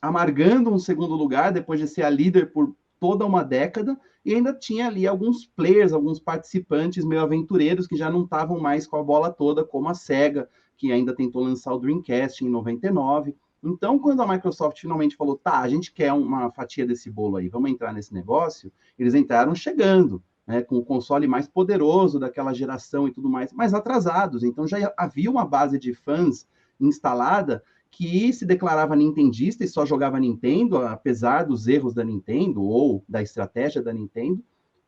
amargando um segundo lugar, depois de ser a líder por toda uma década, e ainda tinha ali alguns players, alguns participantes meio aventureiros que já não estavam mais com a bola toda, como a Sega, que ainda tentou lançar o Dreamcast em 99. Então, quando a Microsoft finalmente falou, tá, a gente quer uma fatia desse bolo aí, vamos entrar nesse negócio, eles entraram chegando, né, com o console mais poderoso daquela geração e tudo mais, mas atrasados. Então já havia uma base de fãs instalada que se declarava nintendista e só jogava Nintendo, apesar dos erros da Nintendo ou da estratégia da Nintendo,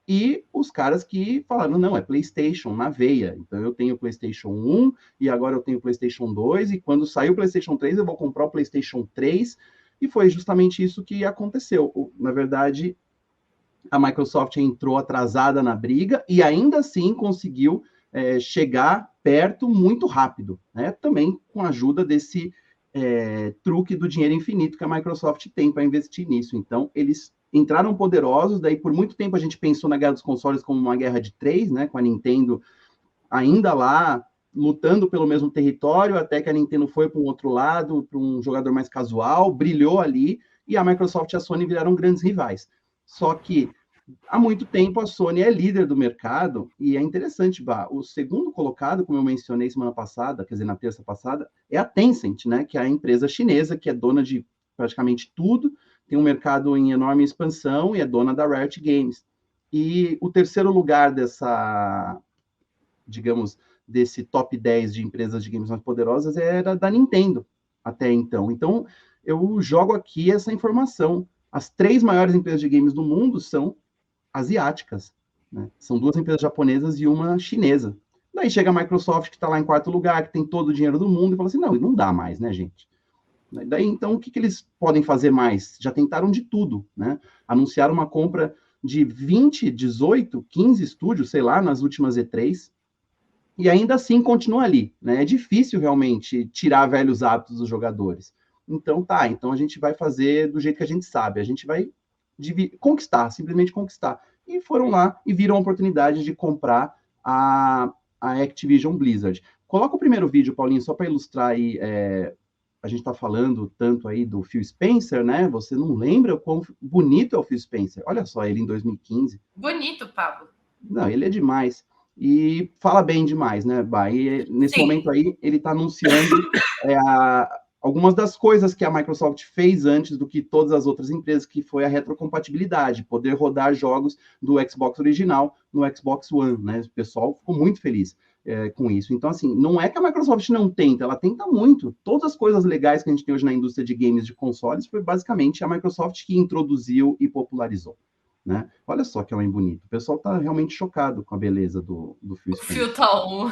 e os caras que falaram, não, é PlayStation na veia. Então eu tenho o PlayStation 1 e agora eu tenho o PlayStation 2 e quando sair o PlayStation 3 eu vou comprar o PlayStation 3 e foi justamente isso que aconteceu. Na verdade, a Microsoft entrou atrasada na briga e ainda assim conseguiu chegar perto muito rápido, né? Também com a ajuda desse truque do dinheiro infinito que a Microsoft tem para investir nisso. Então, eles entraram poderosos, daí por muito tempo a gente pensou na guerra dos consoles como uma guerra de três, né? Com a Nintendo ainda lá lutando pelo mesmo território, até que a Nintendo foi para um outro lado, para um jogador mais casual, brilhou ali, e a Microsoft e a Sony viraram grandes rivais. Só que há muito tempo a Sony é líder do mercado, e é interessante, Bah, o segundo colocado, como eu mencionei semana passada, quer dizer, na terça passada, é a Tencent, né, que é a empresa chinesa, que é dona de praticamente tudo, tem um mercado em enorme expansão e é dona da Riot Games. E o terceiro lugar dessa, digamos, desse top 10 de empresas de games mais poderosas era da Nintendo, até então. Então, eu jogo aqui essa informação. As três maiores empresas de games do mundo são asiáticas, né? São duas empresas japonesas e uma chinesa. Daí chega a Microsoft, que está lá em quarto lugar, que tem todo o dinheiro do mundo, e fala assim, não dá mais, né, gente? Daí, então, o que eles podem fazer mais? Já tentaram de tudo, né? Anunciaram uma compra de 20, 18, 15 estúdios, sei lá, nas últimas E3, e ainda assim continua ali, né? É difícil realmente tirar velhos hábitos dos jogadores. Então tá, então a gente vai fazer do jeito que a gente sabe, a gente vai conquistar, simplesmente conquistar. E foram lá e viram a oportunidade de comprar a Activision Blizzard. Coloca o primeiro vídeo, Paulinho, só para ilustrar aí. A gente está falando tanto aí do Phil Spencer, né? Você não lembra o quão bonito é o Phil Spencer? Olha só, ele em 2015. Bonito, Pablo. Não, ele é demais. E fala bem demais, né, Bah? E nesse Sim. momento aí, ele está anunciando algumas das coisas que a Microsoft fez antes do que todas as outras empresas, que foi a retrocompatibilidade, poder rodar jogos do Xbox original no Xbox One, né? O pessoal ficou muito feliz com isso. Então, assim, não é que a Microsoft não tenta, ela tenta muito. Todas as coisas legais que a gente tem hoje na indústria de games de consoles foi basicamente a Microsoft que introduziu e popularizou. Né? Olha só que homem bonito. O pessoal está realmente chocado com a beleza do Phil Spencer. O Phil tá on.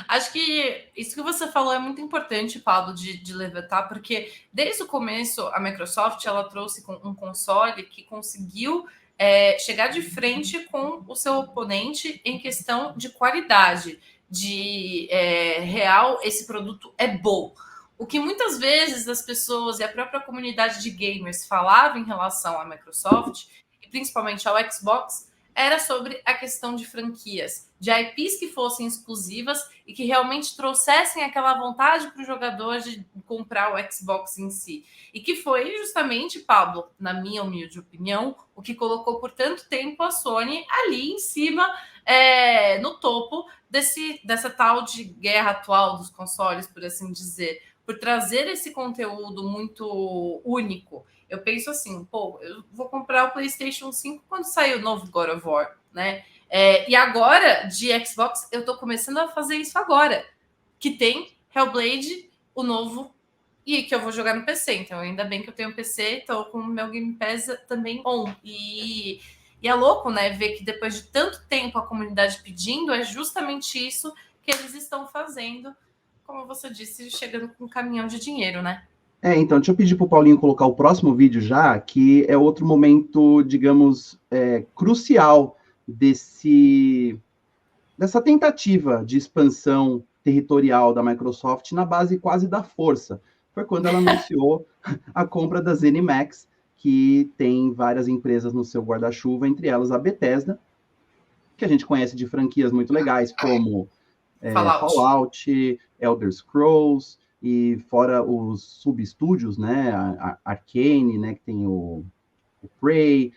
Acho que isso que você falou é muito importante, Paulo, de levantar, porque desde o começo a Microsoft ela trouxe um console que conseguiu chegar de frente com o seu oponente em questão de qualidade, de real, esse produto é bom. O que muitas vezes as pessoas e a própria comunidade de gamers falavam em relação à Microsoft, e principalmente ao Xbox, era sobre a questão de franquias, de IPs que fossem exclusivas e que realmente trouxessem aquela vontade para o jogador de comprar o Xbox em si. E que foi justamente, Pablo, na minha humilde opinião, o que colocou por tanto tempo a Sony ali em cima, no topo dessa tal de guerra atual dos consoles, por assim dizer, por trazer esse conteúdo muito único. Eu penso assim, pô, eu vou comprar o PlayStation 5 quando sair o novo God of War, né? E agora, de Xbox, eu tô começando a fazer isso agora. Que tem Hellblade, o novo, e que eu vou jogar no PC. Então, ainda bem que eu tenho um PC, tô com o meu Game Pass também on. E é louco, né? Ver que depois de tanto tempo a comunidade pedindo, é justamente isso que eles estão fazendo, como você disse, chegando com um caminhão de dinheiro, né? Então, deixa eu pedir para o Paulinho colocar o próximo vídeo já, que é outro momento, digamos, crucial dessa tentativa de expansão territorial da Microsoft na base quase da força. Foi quando ela anunciou a compra da ZeniMax, que tem várias empresas no seu guarda-chuva, entre elas a Bethesda, que a gente conhece de franquias muito legais, como Fallout, Elder Scrolls, e fora os subestúdios, né, a Arcane, né, que tem o Prey,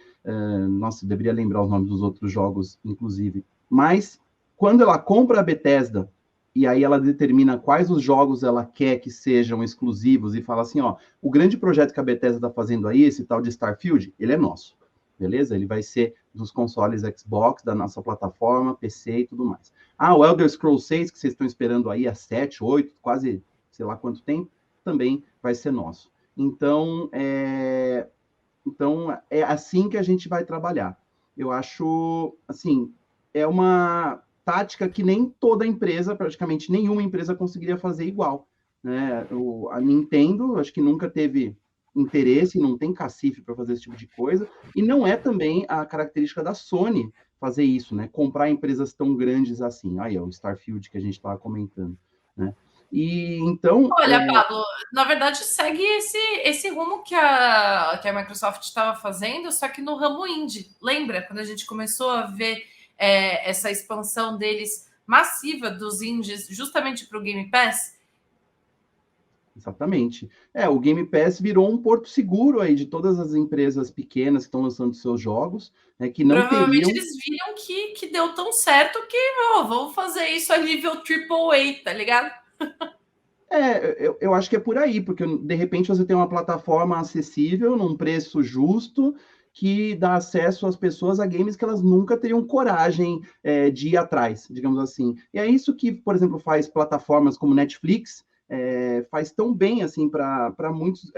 nossa, deveria lembrar os nomes dos outros jogos, inclusive. Mas, quando ela compra a Bethesda, e aí ela determina quais os jogos ela quer que sejam exclusivos, e fala assim, ó, o grande projeto que a Bethesda está fazendo aí, esse tal de Starfield, ele é nosso, beleza? Ele vai ser dos consoles Xbox, da nossa plataforma, PC e tudo mais. O Elder Scrolls 6, que vocês estão esperando aí há 7, 8, quase sei lá quanto tempo, também vai ser nosso. Então, é assim que a gente vai trabalhar. Eu acho, assim, é uma tática que nem toda empresa, praticamente nenhuma empresa conseguiria fazer igual, né? A Nintendo, acho que nunca teve interesse, não tem cacife para fazer esse tipo de coisa, e não é também a característica da Sony fazer isso, né? Comprar empresas tão grandes assim. Aí, ó, o Starfield que a gente estava comentando, né? E então, Olha, Pablo, na verdade segue esse rumo que a Microsoft estava fazendo, só que no ramo indie. Lembra quando a gente começou a ver essa expansão deles massiva dos indies justamente para o Game Pass? exatamente. O Game Pass virou um porto seguro aí de todas as empresas pequenas que estão lançando seus jogos, né, que não Provavelmente teriam. eles viram que deu tão certo que vamos fazer isso a nível AAA, tá ligado? Eu acho que é por aí, porque de repente você tem uma plataforma acessível, num preço justo, que dá acesso às pessoas a games que elas nunca teriam coragem de ir atrás, digamos assim. E é isso que, por exemplo, faz plataformas como Netflix, faz tão bem assim para muitos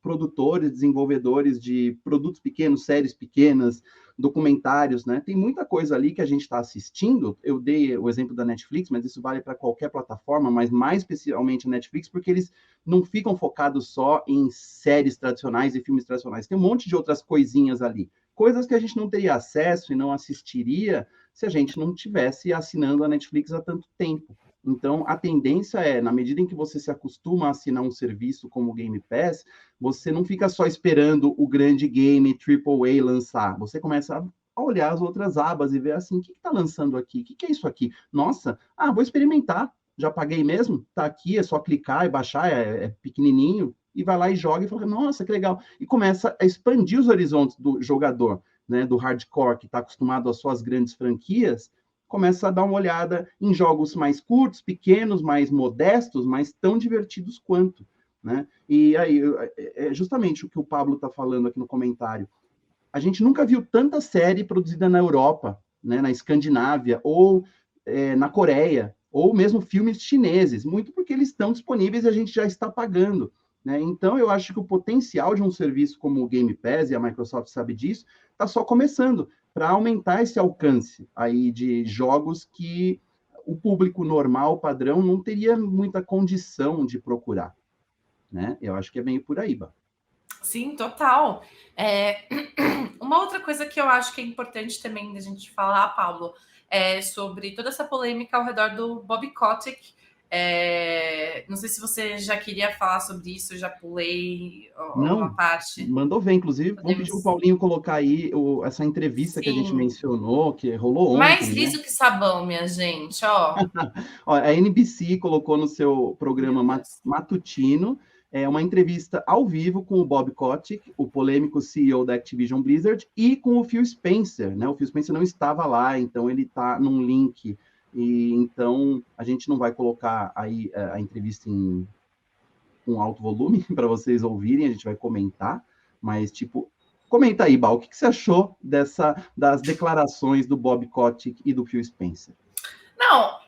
produtores, desenvolvedores de produtos pequenos, séries pequenas, documentários, né? Tem muita coisa ali que a gente está assistindo. Eu dei o exemplo da Netflix, mas isso vale para qualquer plataforma, mas mais especialmente a Netflix, porque eles não ficam focados só em séries tradicionais e filmes tradicionais. Tem um monte de outras coisinhas ali. Coisas que a gente não teria acesso e não assistiria se a gente não tivesse assinando a Netflix há tanto tempo. Então, a tendência é, na medida em que você se acostuma a assinar um serviço como o Game Pass, você não fica só esperando o grande game AAA lançar. Você começa a olhar as outras abas e ver assim, o que está lançando aqui? O que é isso aqui? Nossa, vou experimentar. Já paguei mesmo? Tá aqui, é só clicar e baixar, é pequenininho, e vai lá e joga e fala, nossa, que legal. E começa a expandir os horizontes do jogador, né, do hardcore, que está acostumado às suas grandes franquias, começa a dar uma olhada em jogos mais curtos, pequenos, mais modestos, mas tão divertidos quanto. Né? E aí, é justamente o que o Pablo está falando aqui no comentário. A gente nunca viu tanta série produzida na Europa, né, na Escandinávia, ou na Coreia, ou mesmo filmes chineses, muito porque eles estão disponíveis e a gente já está pagando. Né? Então, eu acho que o potencial de um serviço como o Game Pass, e a Microsoft sabe disso, está só começando para aumentar esse alcance aí de jogos que o público normal, padrão, não teria muita condição de procurar. Né? Eu acho que é bem por aí, Bah. Sim, total. É, uma outra coisa que eu acho que é importante também da gente falar, Paulo, é sobre toda essa polêmica ao redor do Bob Kotick. Não sei se você já queria falar sobre isso, eu já pulei alguma Não, parte. mandou ver, inclusive, vamos pedir para o Podemos. Paulinho colocar aí essa entrevista que a gente Sim, mencionou, que rolou mais ontem, né? liso que sabão, minha gente, ó. Ó, a NBC colocou no seu programa Meu Deus. matutino uma entrevista ao vivo com o Bob Kotick, o polêmico CEO da Activision Blizzard, e com o Phil Spencer, né? O Phil Spencer não estava lá, então ele está num link, e então a gente não vai colocar aí a entrevista em um alto volume para vocês ouvirem, a gente vai comentar, mas tipo, comenta aí, Bal, o que você achou das declarações do Bob Kotick e do Phil Spencer? Não,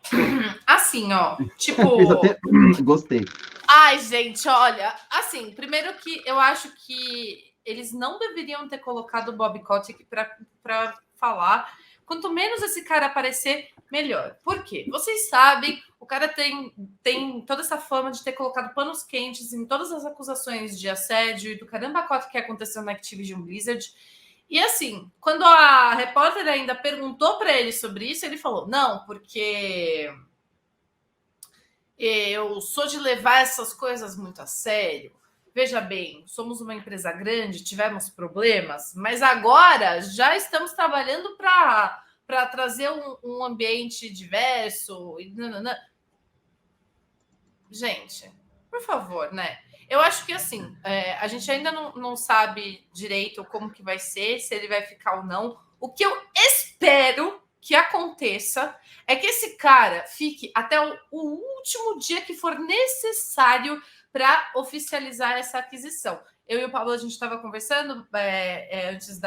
assim, ó, Fez até. tipo, Gostei. ai, gente, olha, assim, primeiro que eu acho que eles não deveriam ter colocado o Bob Kotick para falar. Quanto menos esse cara aparecer, melhor. Por quê? Vocês sabem, o cara tem toda essa fama de ter colocado panos quentes em todas as acusações de assédio e do caramba quatro que aconteceu na Activision Blizzard. E assim, quando a repórter ainda perguntou para ele sobre isso, ele falou: não, porque eu sou de levar essas coisas muito a sério. Veja bem, somos uma empresa grande, tivemos problemas, mas agora já estamos trabalhando para trazer um ambiente diverso. E nananã. Gente, por favor, né? Eu acho que assim, a gente ainda não sabe direito como que vai ser, se ele vai ficar ou não. O que eu espero que aconteça é que esse cara fique até o último dia que for necessário para oficializar essa aquisição. Eu e o Paulo, a gente estava conversando antes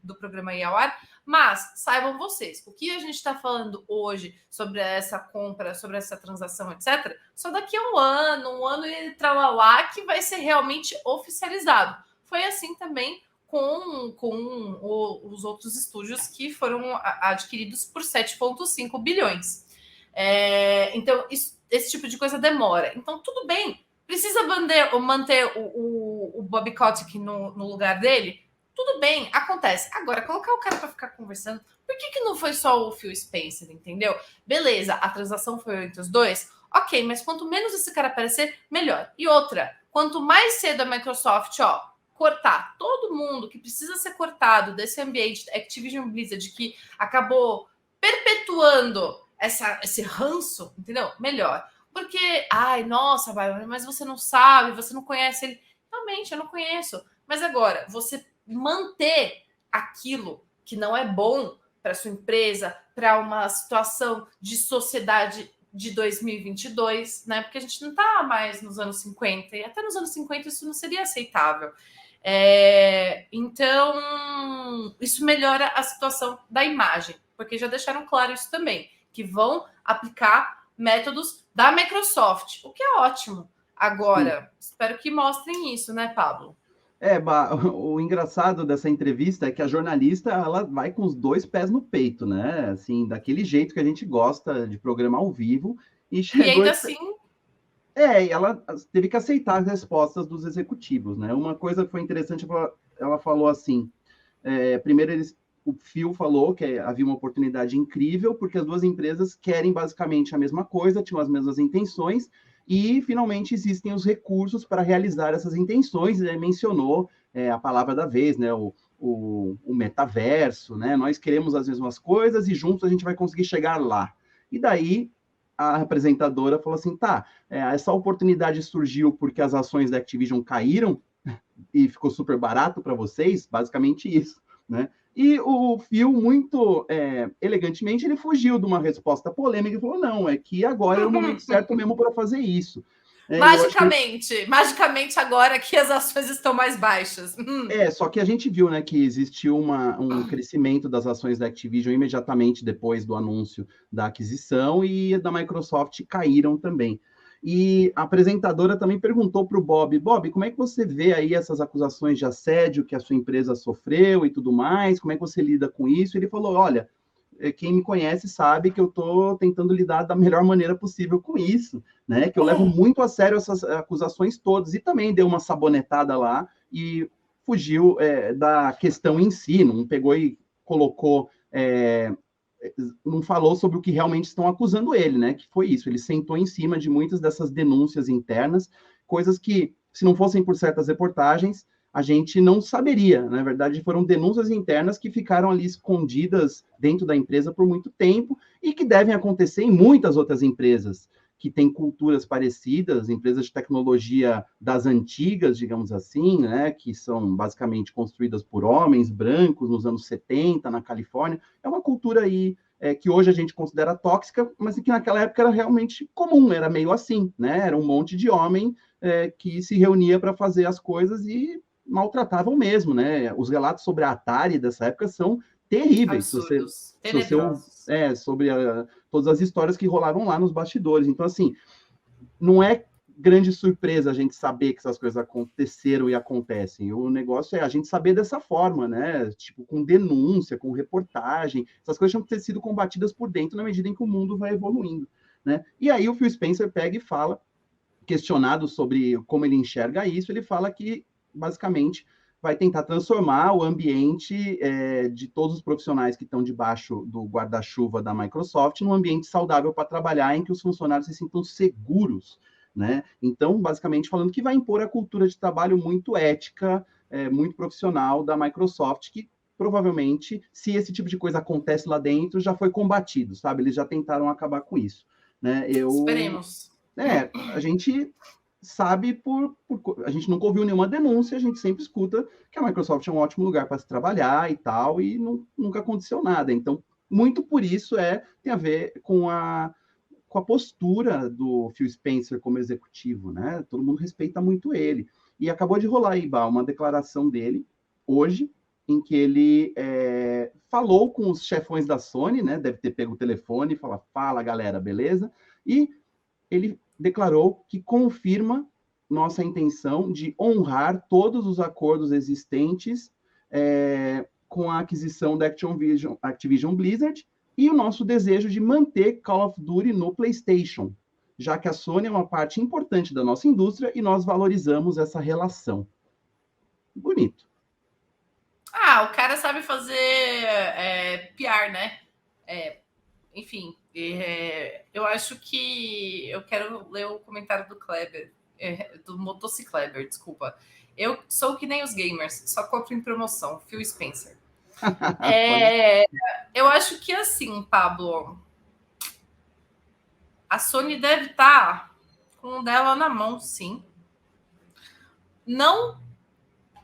do programa ir ao ar, mas saibam vocês, o que a gente está falando hoje sobre essa compra, sobre essa transação, etc., só daqui a um ano e tralalá, que vai ser realmente oficializado. Foi assim também os outros estúdios que foram adquiridos por 7,5 bilhões. Então, esse tipo de coisa demora. Então, tudo bem, precisa manter o Bob Kotick no lugar dele? Tudo bem, acontece. Agora, colocar o cara para ficar conversando, por que não foi só o Phil Spencer, entendeu? Beleza, a transação foi entre os dois, ok, mas quanto menos esse cara aparecer, melhor. E outra, quanto mais cedo a Microsoft, cortar todo mundo que precisa ser cortado desse ambiente Activision Blizzard que acabou perpetuando esse ranço, entendeu? Melhor. Porque, ai, nossa, mas você não sabe, você não conhece ele. Realmente, eu não conheço. Mas agora, você manter aquilo que não é bom para sua empresa, para uma situação de sociedade de 2022, né? Porque a gente não está mais nos anos 50, e até nos anos 50 isso não seria aceitável. Então, isso melhora a situação da imagem, porque já deixaram claro isso também, que vão aplicar métodos da Microsoft, o que é ótimo. Agora, espero que mostrem isso, né, Pablo? O engraçado dessa entrevista é que a jornalista, ela vai com os dois pés no peito, né? Assim, daquele jeito que a gente gosta de programa ao vivo, e E chegou... ainda assim... E ela teve que aceitar as respostas dos executivos, né? Uma coisa que foi interessante, ela falou assim, primeiro o Phil falou que havia uma oportunidade incrível, porque as duas empresas querem basicamente a mesma coisa, tinham as mesmas intenções, e finalmente existem os recursos para realizar essas intenções, e mencionou a palavra da vez, né? O metaverso, né? Nós queremos as mesmas coisas e juntos a gente vai conseguir chegar lá. E daí a apresentadora falou assim, tá, essa oportunidade surgiu porque as ações da Activision caíram e ficou super barato para vocês, basicamente isso, né? E o Phil, muito elegantemente, ele fugiu de uma resposta polêmica e falou, não, é que agora é o momento certo mesmo para fazer isso. Magicamente agora que as ações estão mais baixas. Só que a gente viu, né, que existiu um crescimento das ações da Activision imediatamente depois do anúncio da aquisição e da Microsoft caíram também. E a apresentadora também perguntou para o Bob, como é que você vê aí essas acusações de assédio que a sua empresa sofreu e tudo mais? Como é que você lida com isso? Ele falou, olha, quem me conhece sabe que eu estou tentando lidar da melhor maneira possível com isso, né? Que eu levo muito a sério essas acusações todas. E também deu uma sabonetada lá e fugiu da questão em si, não pegou e colocou... não falou sobre o que realmente estão acusando ele, né? Que foi isso, ele sentou em cima de muitas dessas denúncias internas, coisas que, se não fossem por certas reportagens, a gente não saberia. Na verdade, foram denúncias internas que ficaram ali escondidas dentro da empresa por muito tempo e que devem acontecer em muitas outras empresas que têm culturas parecidas, empresas de tecnologia das antigas, digamos assim, né, que são basicamente construídas por homens brancos nos anos 70, na Califórnia. É uma cultura aí que hoje a gente considera tóxica, mas que naquela época era realmente comum, era meio assim, né? Era um monte de homem que se reunia para fazer as coisas e maltratavam mesmo, né? Os relatos sobre a Atari dessa época são terríveis. Absurdos, tenebrosos. Sobre todas as histórias que rolavam lá nos bastidores. Então, assim, não é grande surpresa a gente saber que essas coisas aconteceram e acontecem. O negócio é a gente saber dessa forma, né? Tipo, com denúncia, com reportagem. Essas coisas tinham que ter sido combatidas por dentro na medida em que o mundo vai evoluindo, né? E aí o Phil Spencer pega e fala, questionado sobre como ele enxerga isso, ele fala que, basicamente, vai tentar transformar o ambiente de todos os profissionais que estão debaixo do guarda-chuva da Microsoft num ambiente saudável para trabalhar, em que os funcionários se sintam seguros, né? Então, basicamente, falando que vai impor a cultura de trabalho muito ética, muito profissional da Microsoft, que provavelmente, se esse tipo de coisa acontece lá dentro, já foi combatido, sabe? Eles já tentaram acabar com isso, né? Esperemos. A gente sabe a gente nunca ouviu nenhuma denúncia, a gente sempre escuta que a Microsoft é um ótimo lugar para se trabalhar e tal, e nunca aconteceu nada. Então, muito por isso tem a ver com a postura do Phil Spencer como executivo, né? Todo mundo respeita muito ele. E acabou de rolar aí, uma declaração dele, hoje, em que ele falou com os chefões da Sony, né? Deve ter pego o telefone e fala, galera, beleza? E ele declarou que confirma nossa intenção de honrar todos os acordos existentes com a aquisição da Activision Blizzard e o nosso desejo de manter Call of Duty no PlayStation, já que a Sony é uma parte importante da nossa indústria e nós valorizamos essa relação. Bonito. Ah, o cara sabe fazer PR, né? Enfim, eu acho que eu quero ler o comentário do Kleber, do Motocicleber, desculpa. Eu sou que nem os gamers, só compro em promoção. Phil Spencer. Eu acho que assim, Pablo, a Sony deve estar com o dela na mão, sim. Não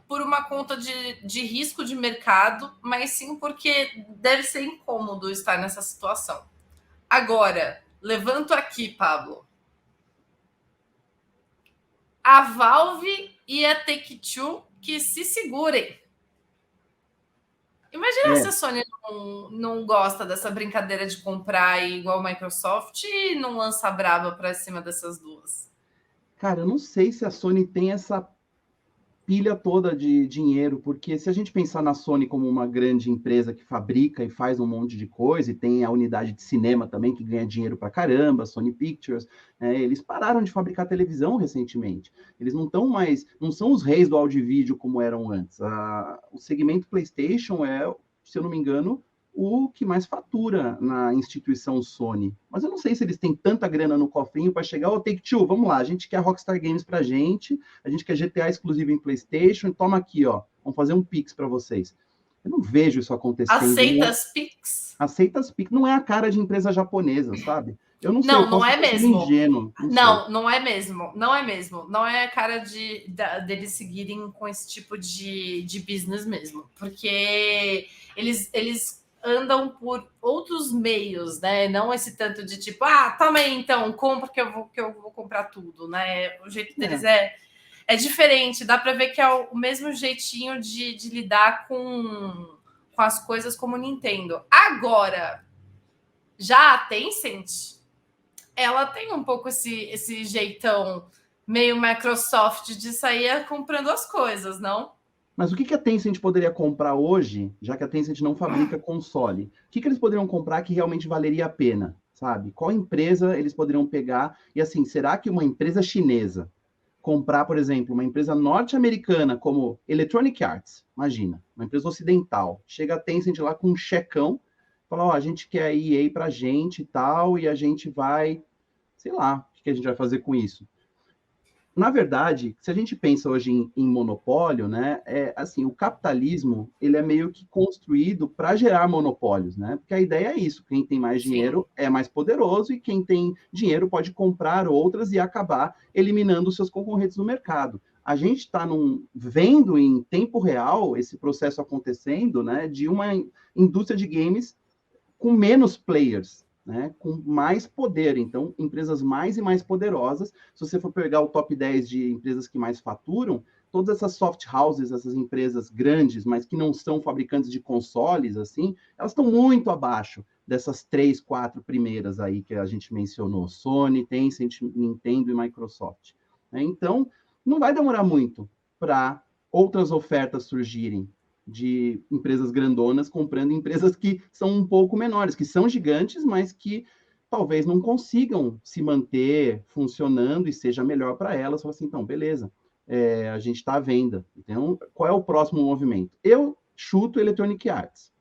por uma conta de risco de mercado, mas sim porque deve ser incômodo estar nessa situação. Agora, levanto aqui, Pablo. A Valve e a Take-Two que se segurem. Imagina se a Sony não gosta dessa brincadeira de comprar igual a Microsoft e não lança braba para cima dessas duas. Cara, eu não sei se a Sony tem essa pilha toda de dinheiro, porque se a gente pensar na Sony como uma grande empresa que fabrica e faz um monte de coisa, e tem a unidade de cinema também que ganha dinheiro pra caramba, Sony Pictures, eles pararam de fabricar televisão recentemente. Eles não estão mais, não são os reis do áudio e vídeo como eram antes. O segmento PlayStation é, se eu não me engano, o que mais fatura na instituição Sony. Mas eu não sei se eles têm tanta grana no cofrinho para chegar, Take-Two, vamos lá, a gente quer Rockstar Games pra gente, a gente quer GTA exclusivo em PlayStation, toma aqui, ó, vamos fazer um Pix para vocês. Eu não vejo isso acontecendo. Aceita as Pix? Aceita as Pix. Não é a cara de empresa japonesa, sabe? Eu não sei, não, não é mesmo. Ingênuo, não é mesmo. Não é mesmo. Não é a cara deles seguirem com esse tipo de business mesmo. Porque eles andam por outros meios, né? Não esse tanto de tipo, toma aí então, compra que eu vou comprar tudo, né? O jeito deles é diferente, dá para ver que é o mesmo jeitinho de lidar com as coisas como Nintendo. Agora, já a Tencent, ela tem um pouco esse jeitão meio Microsoft de sair comprando as coisas, não? Mas o que a Tencent poderia comprar hoje, já que a Tencent não fabrica console? O que eles poderiam comprar que realmente valeria a pena, sabe? Qual empresa eles poderiam pegar? E assim, será que uma empresa chinesa comprar, por exemplo, uma empresa norte-americana como Electronic Arts, imagina, uma empresa ocidental, chega a Tencent lá com um checão, fala, a gente quer a EA pra gente e tal, e a gente vai, sei lá, o que a gente vai fazer com isso? Na verdade, se a gente pensa hoje em monopólio, né, assim, o capitalismo, ele é meio que construído para gerar monopólios, né? Porque a ideia é isso, quem tem mais dinheiro é mais poderoso e quem tem dinheiro pode comprar outras e acabar eliminando os seus concorrentes no mercado. A gente está vendo em tempo real esse processo acontecendo, né, de uma indústria de games com menos players, né, com mais poder. Então, empresas mais e mais poderosas. Se você for pegar o top 10 de empresas que mais faturam, todas essas soft houses, essas empresas grandes, mas que não são fabricantes de consoles, assim, elas estão muito abaixo dessas 3, 4 primeiras aí que a gente mencionou. Sony, Tencent, Nintendo e Microsoft. Então, não vai demorar muito para outras ofertas surgirem de empresas grandonas comprando empresas que são um pouco menores, que são gigantes, mas que talvez não consigam se manter funcionando e seja melhor para elas. Fala assim, então, beleza, a gente está à venda. Então, qual é o próximo movimento? Eu chuto Electronic Arts.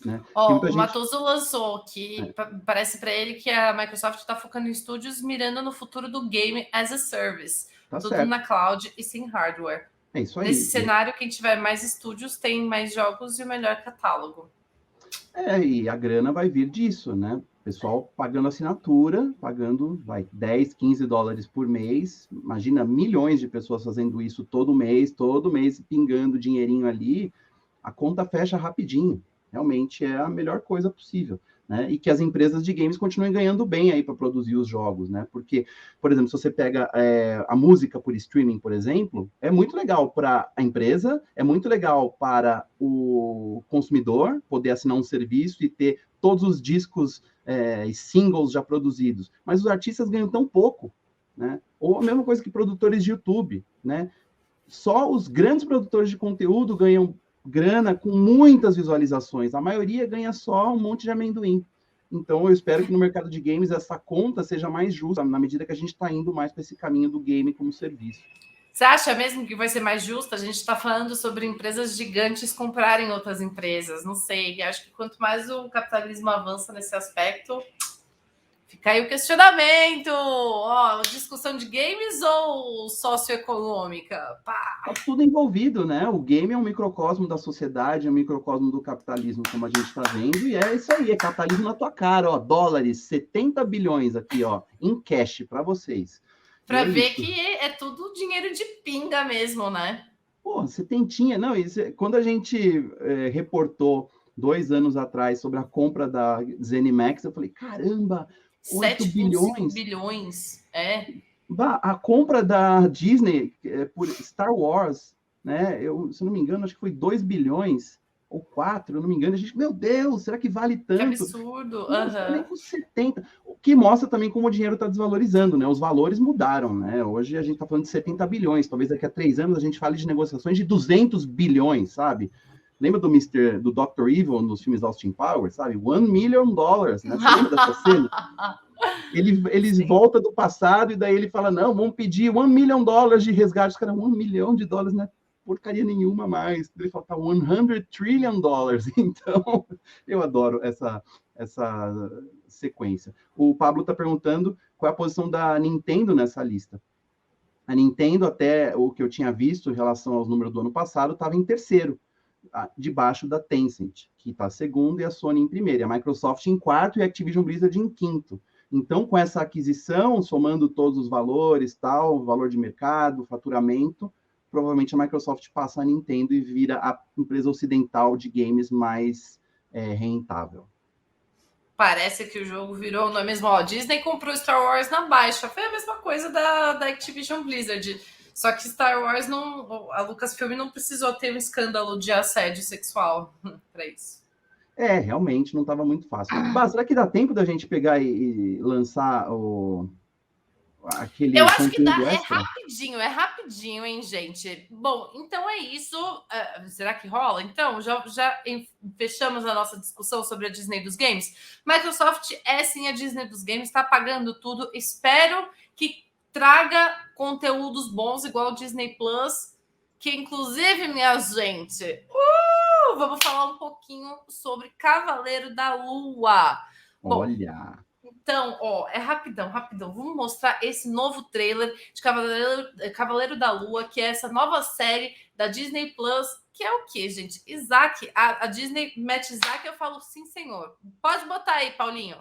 Né? O Matoso lançou que parece para ele que a Microsoft está focando em estúdios mirando no futuro do game as a service. Tá tudo certo. Na cloud e sem hardware. É isso aí. Nesse cenário, quem tiver mais estúdios tem mais jogos e o melhor catálogo. E a grana vai vir disso, né? O pessoal pagando assinatura, pagando 10, 15 dólares por mês. Imagina milhões de pessoas fazendo isso todo mês pingando dinheirinho ali. A conta fecha rapidinho. Realmente é a melhor coisa possível. Né? E que as empresas de games continuem ganhando bem aí para produzir os jogos, né? Porque, por exemplo, se você pega a música por streaming, por exemplo, é muito legal para a empresa, é muito legal para o consumidor poder assinar um serviço e ter todos os discos e singles já produzidos, mas os artistas ganham tão pouco, né? Ou a mesma coisa que produtores de YouTube, né? só os grandes produtores de conteúdo ganham grana com muitas visualizações. A maioria ganha só um monte de amendoim. Então, eu espero que no mercado de games essa conta seja mais justa, na medida que a gente está indo mais para esse caminho do game como serviço. Você acha mesmo que vai ser mais justo? A gente está falando sobre empresas gigantes comprarem outras empresas. Não sei. Acho que quanto mais o capitalismo avança nesse aspecto, fica aí o questionamento. Discussão de games ou socioeconômica? Pá. Tá tudo envolvido, né? O game é um microcosmo da sociedade, é um microcosmo do capitalismo, como a gente está vendo, e é isso aí, é capitalismo na tua cara, ó, dólares, 70 bilhões aqui, ó, em cash para vocês. Para ver isso. Que é tudo dinheiro de pinga mesmo, né? Pô, setentinha, não, isso, quando a gente reportou 2 anos atrás sobre a compra da ZeniMax, eu falei, caramba, 8 bilhões. 7,5 bilhões, é. A compra da Disney por Star Wars, né? Se eu não me engano, acho que foi 2 bilhões ou 4, eu não me engano. A gente, meu Deus, será que vale tanto? Que absurdo. Nem com 70. O que mostra também como o dinheiro está desvalorizando, né? Os valores mudaram, né? Hoje a gente está falando de 70 bilhões. Talvez daqui a 3 anos a gente fale de negociações de 200 bilhões, sabe? Lembra do Dr. Evil nos filmes Austin Powers, sabe? $1 million, né? Você lembra dessa cena? Ele volta do passado e daí ele fala, não, vamos pedir $1 million de resgate. Os caras, $1 milhão, não é porcaria nenhuma mais. Ele fala, tá, $100 trillion. Então, eu adoro essa sequência. O Pablo está perguntando qual é a posição da Nintendo nessa lista. A Nintendo, até o que eu tinha visto em relação aos números do ano passado, estava em terceiro, debaixo da Tencent, que está segundo, e a Sony em primeiro, e a Microsoft em quarto e a Activision Blizzard em quinto. Então, com essa aquisição, somando todos os valores, tal, valor de mercado, faturamento, provavelmente a Microsoft passa a Nintendo e vira a empresa ocidental de games mais rentável. Parece que o jogo virou, não é mesmo? Ó, Disney comprou Star Wars na baixa. Foi a mesma coisa da Activision Blizzard. Só que Star Wars não... A Lucasfilm não precisou ter um escândalo de assédio sexual para isso. Realmente não estava muito fácil. Mas será que dá tempo da gente pegar e lançar aquele... Eu acho que dá, é rapidinho, hein, gente? Bom, então é isso. Será que rola? Então, já fechamos a nossa discussão sobre a Disney dos Games. Microsoft é sim a Disney dos Games, está pagando tudo. Espero que traga conteúdos bons, igual o Disney Plus, que inclusive, minha gente... vamos falar um pouquinho sobre Cavaleiro da Lua. Bom, olha... Então, é rapidão. Vamos mostrar esse novo trailer de Cavaleiro da Lua, que é essa nova série da Disney Plus, que é o quê, gente? Isaac, a Disney mete Isaac, eu falo sim, senhor. Pode botar aí, Paulinho.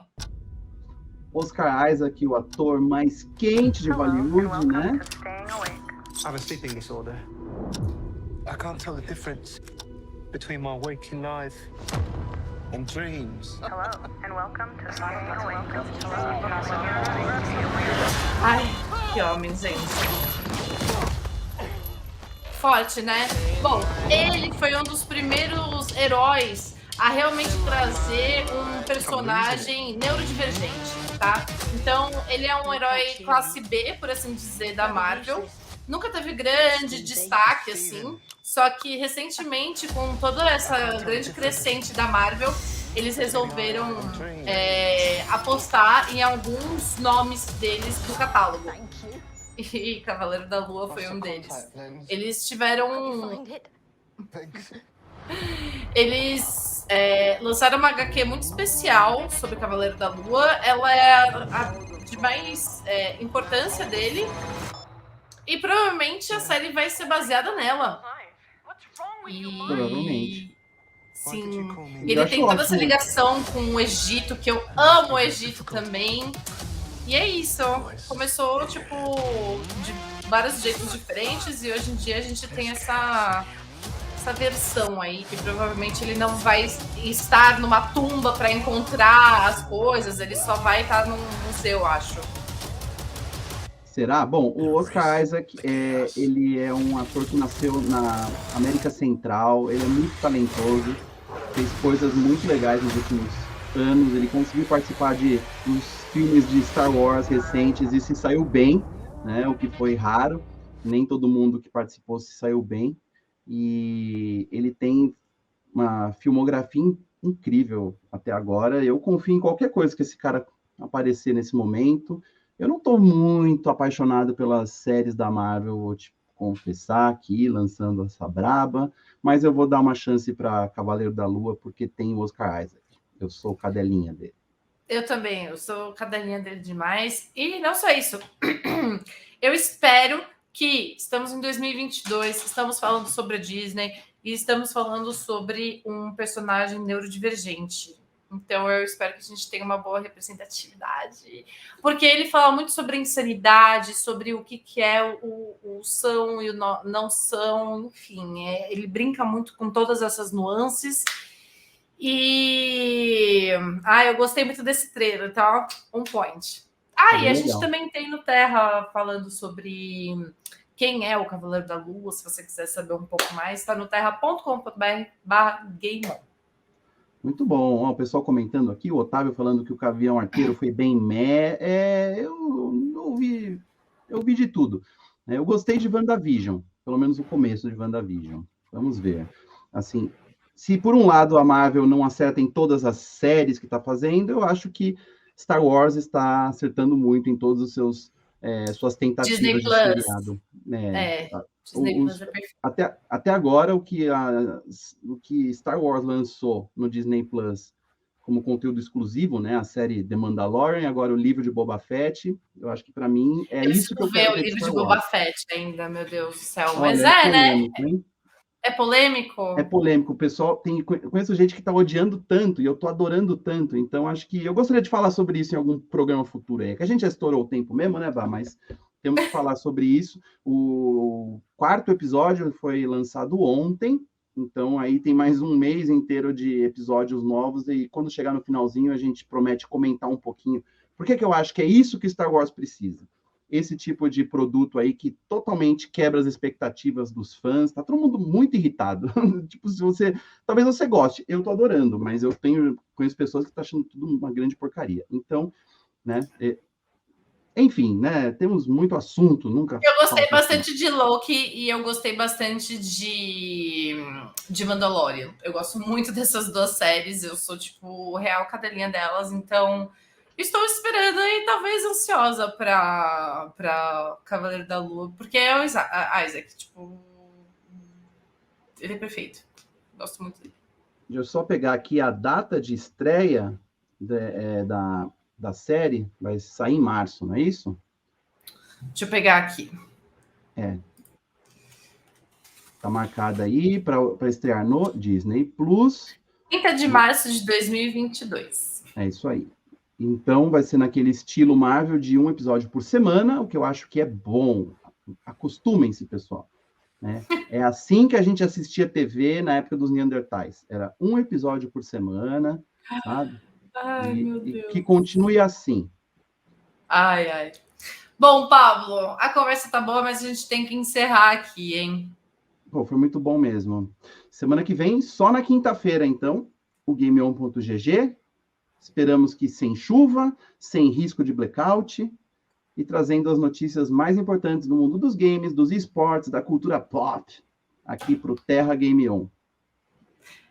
Oscar Isaac, o ator mais quente de Hollywood, né? I have a sleeping disorder. I can't tell the difference between my waking life and dreams. Hello, and welcome to Staying Awake. Ai, que homem, gente. Forte, né? Bom, ele foi um dos primeiros heróis a realmente trazer um personagem neurodivergente, tá? Então, ele é um herói classe B, por assim dizer, da Marvel. Nunca teve grande destaque, assim. Só que, recentemente, com toda essa grande crescente da Marvel, eles resolveram apostar em alguns nomes deles do catálogo. E Cavaleiro da Lua foi um deles. Eles tiveram... Eles lançaram uma HQ muito especial sobre Cavaleiro da Lua. Ela é a de mais importância dele. E provavelmente a série vai ser baseada nela. Provavelmente. Sim. Ele tem toda essa ligação com o Egito, que eu amo o Egito também. E é isso. Começou, tipo, de vários jeitos diferentes. E hoje em dia a gente tem essa versão aí, que provavelmente ele não vai estar numa tumba para encontrar as coisas. Ele só vai estar num museu, acho. Será? Bom, o Oscar Isaac, ele é um ator que nasceu na América Central, ele é muito talentoso, fez coisas muito legais nos últimos anos, ele conseguiu participar dos filmes de Star Wars recentes e se saiu bem, né, o que foi raro, nem todo mundo que participou se saiu bem, e ele tem uma filmografia incrível até agora. Eu confio em qualquer coisa que esse cara aparecer nesse momento. Eu não estou muito apaixonado pelas séries da Marvel, vou te confessar aqui, lançando essa braba, mas eu vou dar uma chance para Cavaleiro da Lua, porque tem o Oscar Isaac. Eu sou cadelinha dele. Eu também, eu sou cadelinha dele demais. E não só isso. Eu espero que estamos em 2022, estamos falando sobre a Disney e estamos falando sobre um personagem neurodivergente. Então eu espero que a gente tenha uma boa representatividade. Porque ele fala muito sobre a insanidade, sobre o que é o são e o não são, enfim. Ele brinca muito com todas essas nuances. E eu gostei muito desse trailer, tá? Um point. E a gente também tem no Terra falando sobre quem é o Cavaleiro da Lua, se você quiser saber um pouco mais, está no terra.com.br/gameon. Muito bom. Ó, o pessoal comentando aqui, o Otávio falando que o Gavião Arqueiro foi bem eu vi de tudo. Eu gostei de WandaVision, pelo menos o começo de WandaVision. Vamos ver. Assim, se por um lado a Marvel não acerta em todas as séries que está fazendo, eu acho que Star Wars está acertando muito em todos os suas tentativas Disney de Plus. seriado. Disney Plus é perfeito. Até agora, o que Star Wars lançou no Disney Plus como conteúdo exclusivo, né? A série The Mandalorian, agora o livro de Boba Fett, eu acho que para mim é isso que eu quero ver. Eu ver o livro de Boba Fett ainda, meu Deus do céu. Olha, mas polêmico, né? Hein? É polêmico? É polêmico. O pessoal conheço gente que está odiando tanto e eu estou adorando tanto. Então, acho que eu gostaria de falar sobre isso em algum programa futuro aí. Que a gente já estourou o tempo mesmo, né, Vá? Mas temos que falar sobre isso. O 4º episódio foi lançado ontem. Então, aí tem mais um mês inteiro de episódios novos. E quando chegar no finalzinho, a gente promete comentar um pouquinho. Por que eu acho que é isso que Star Wars precisa? Esse tipo de produto aí que totalmente quebra as expectativas dos fãs. Tá todo mundo muito irritado. Tipo, talvez você goste, eu tô adorando, mas eu conheço pessoas que estão achando tudo uma grande porcaria. Então, né? Enfim, né? Temos muito assunto, nunca. Eu gostei bastante de Loki e eu gostei bastante de Mandalorian. Eu gosto muito dessas duas séries, eu sou tipo real cadelinha delas, então estou esperando e talvez ansiosa para Cavaleiro da Lua, porque é o Isaac, tipo, ele é perfeito. Gosto muito dele. Deixa eu só pegar aqui a data de estreia da série, vai sair em março, não é isso? Deixa eu pegar aqui. Tá marcada aí para estrear no Disney Plus. 30 de março de 2022. É isso aí. Então, vai ser naquele estilo Marvel de um episódio por semana, o que eu acho que é bom. Acostumem-se, pessoal. Né? É assim que a gente assistia TV na época dos Neandertais. Era um episódio por semana, sabe? Meu Deus. E que continue assim. Ai. Bom, Pablo, a conversa tá boa, mas a gente tem que encerrar aqui, hein? Pô, foi muito bom mesmo. Semana que vem, só na quinta-feira, então, o GameOn.gg. Esperamos que sem chuva, sem risco de blackout, e trazendo as notícias mais importantes do mundo dos games, dos esportes, da cultura pop, aqui para o Terra Game On.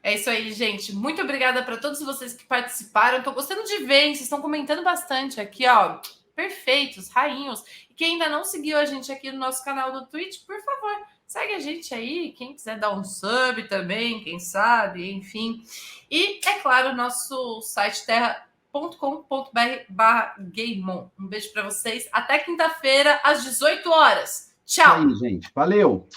É isso aí, gente. Muito obrigada para todos vocês que participaram. Estou gostando de ver, hein? Vocês estão comentando bastante aqui, ó. Perfeitos, rainhos. E quem ainda não seguiu a gente aqui no nosso canal do Twitch, por favor, segue a gente aí. Quem quiser dar um sub também, quem sabe, enfim. E, é claro, nosso site terra.com.br/gameon. Um beijo para vocês. Até quinta-feira, às 18 horas. Tchau. Isso aí, gente. Valeu!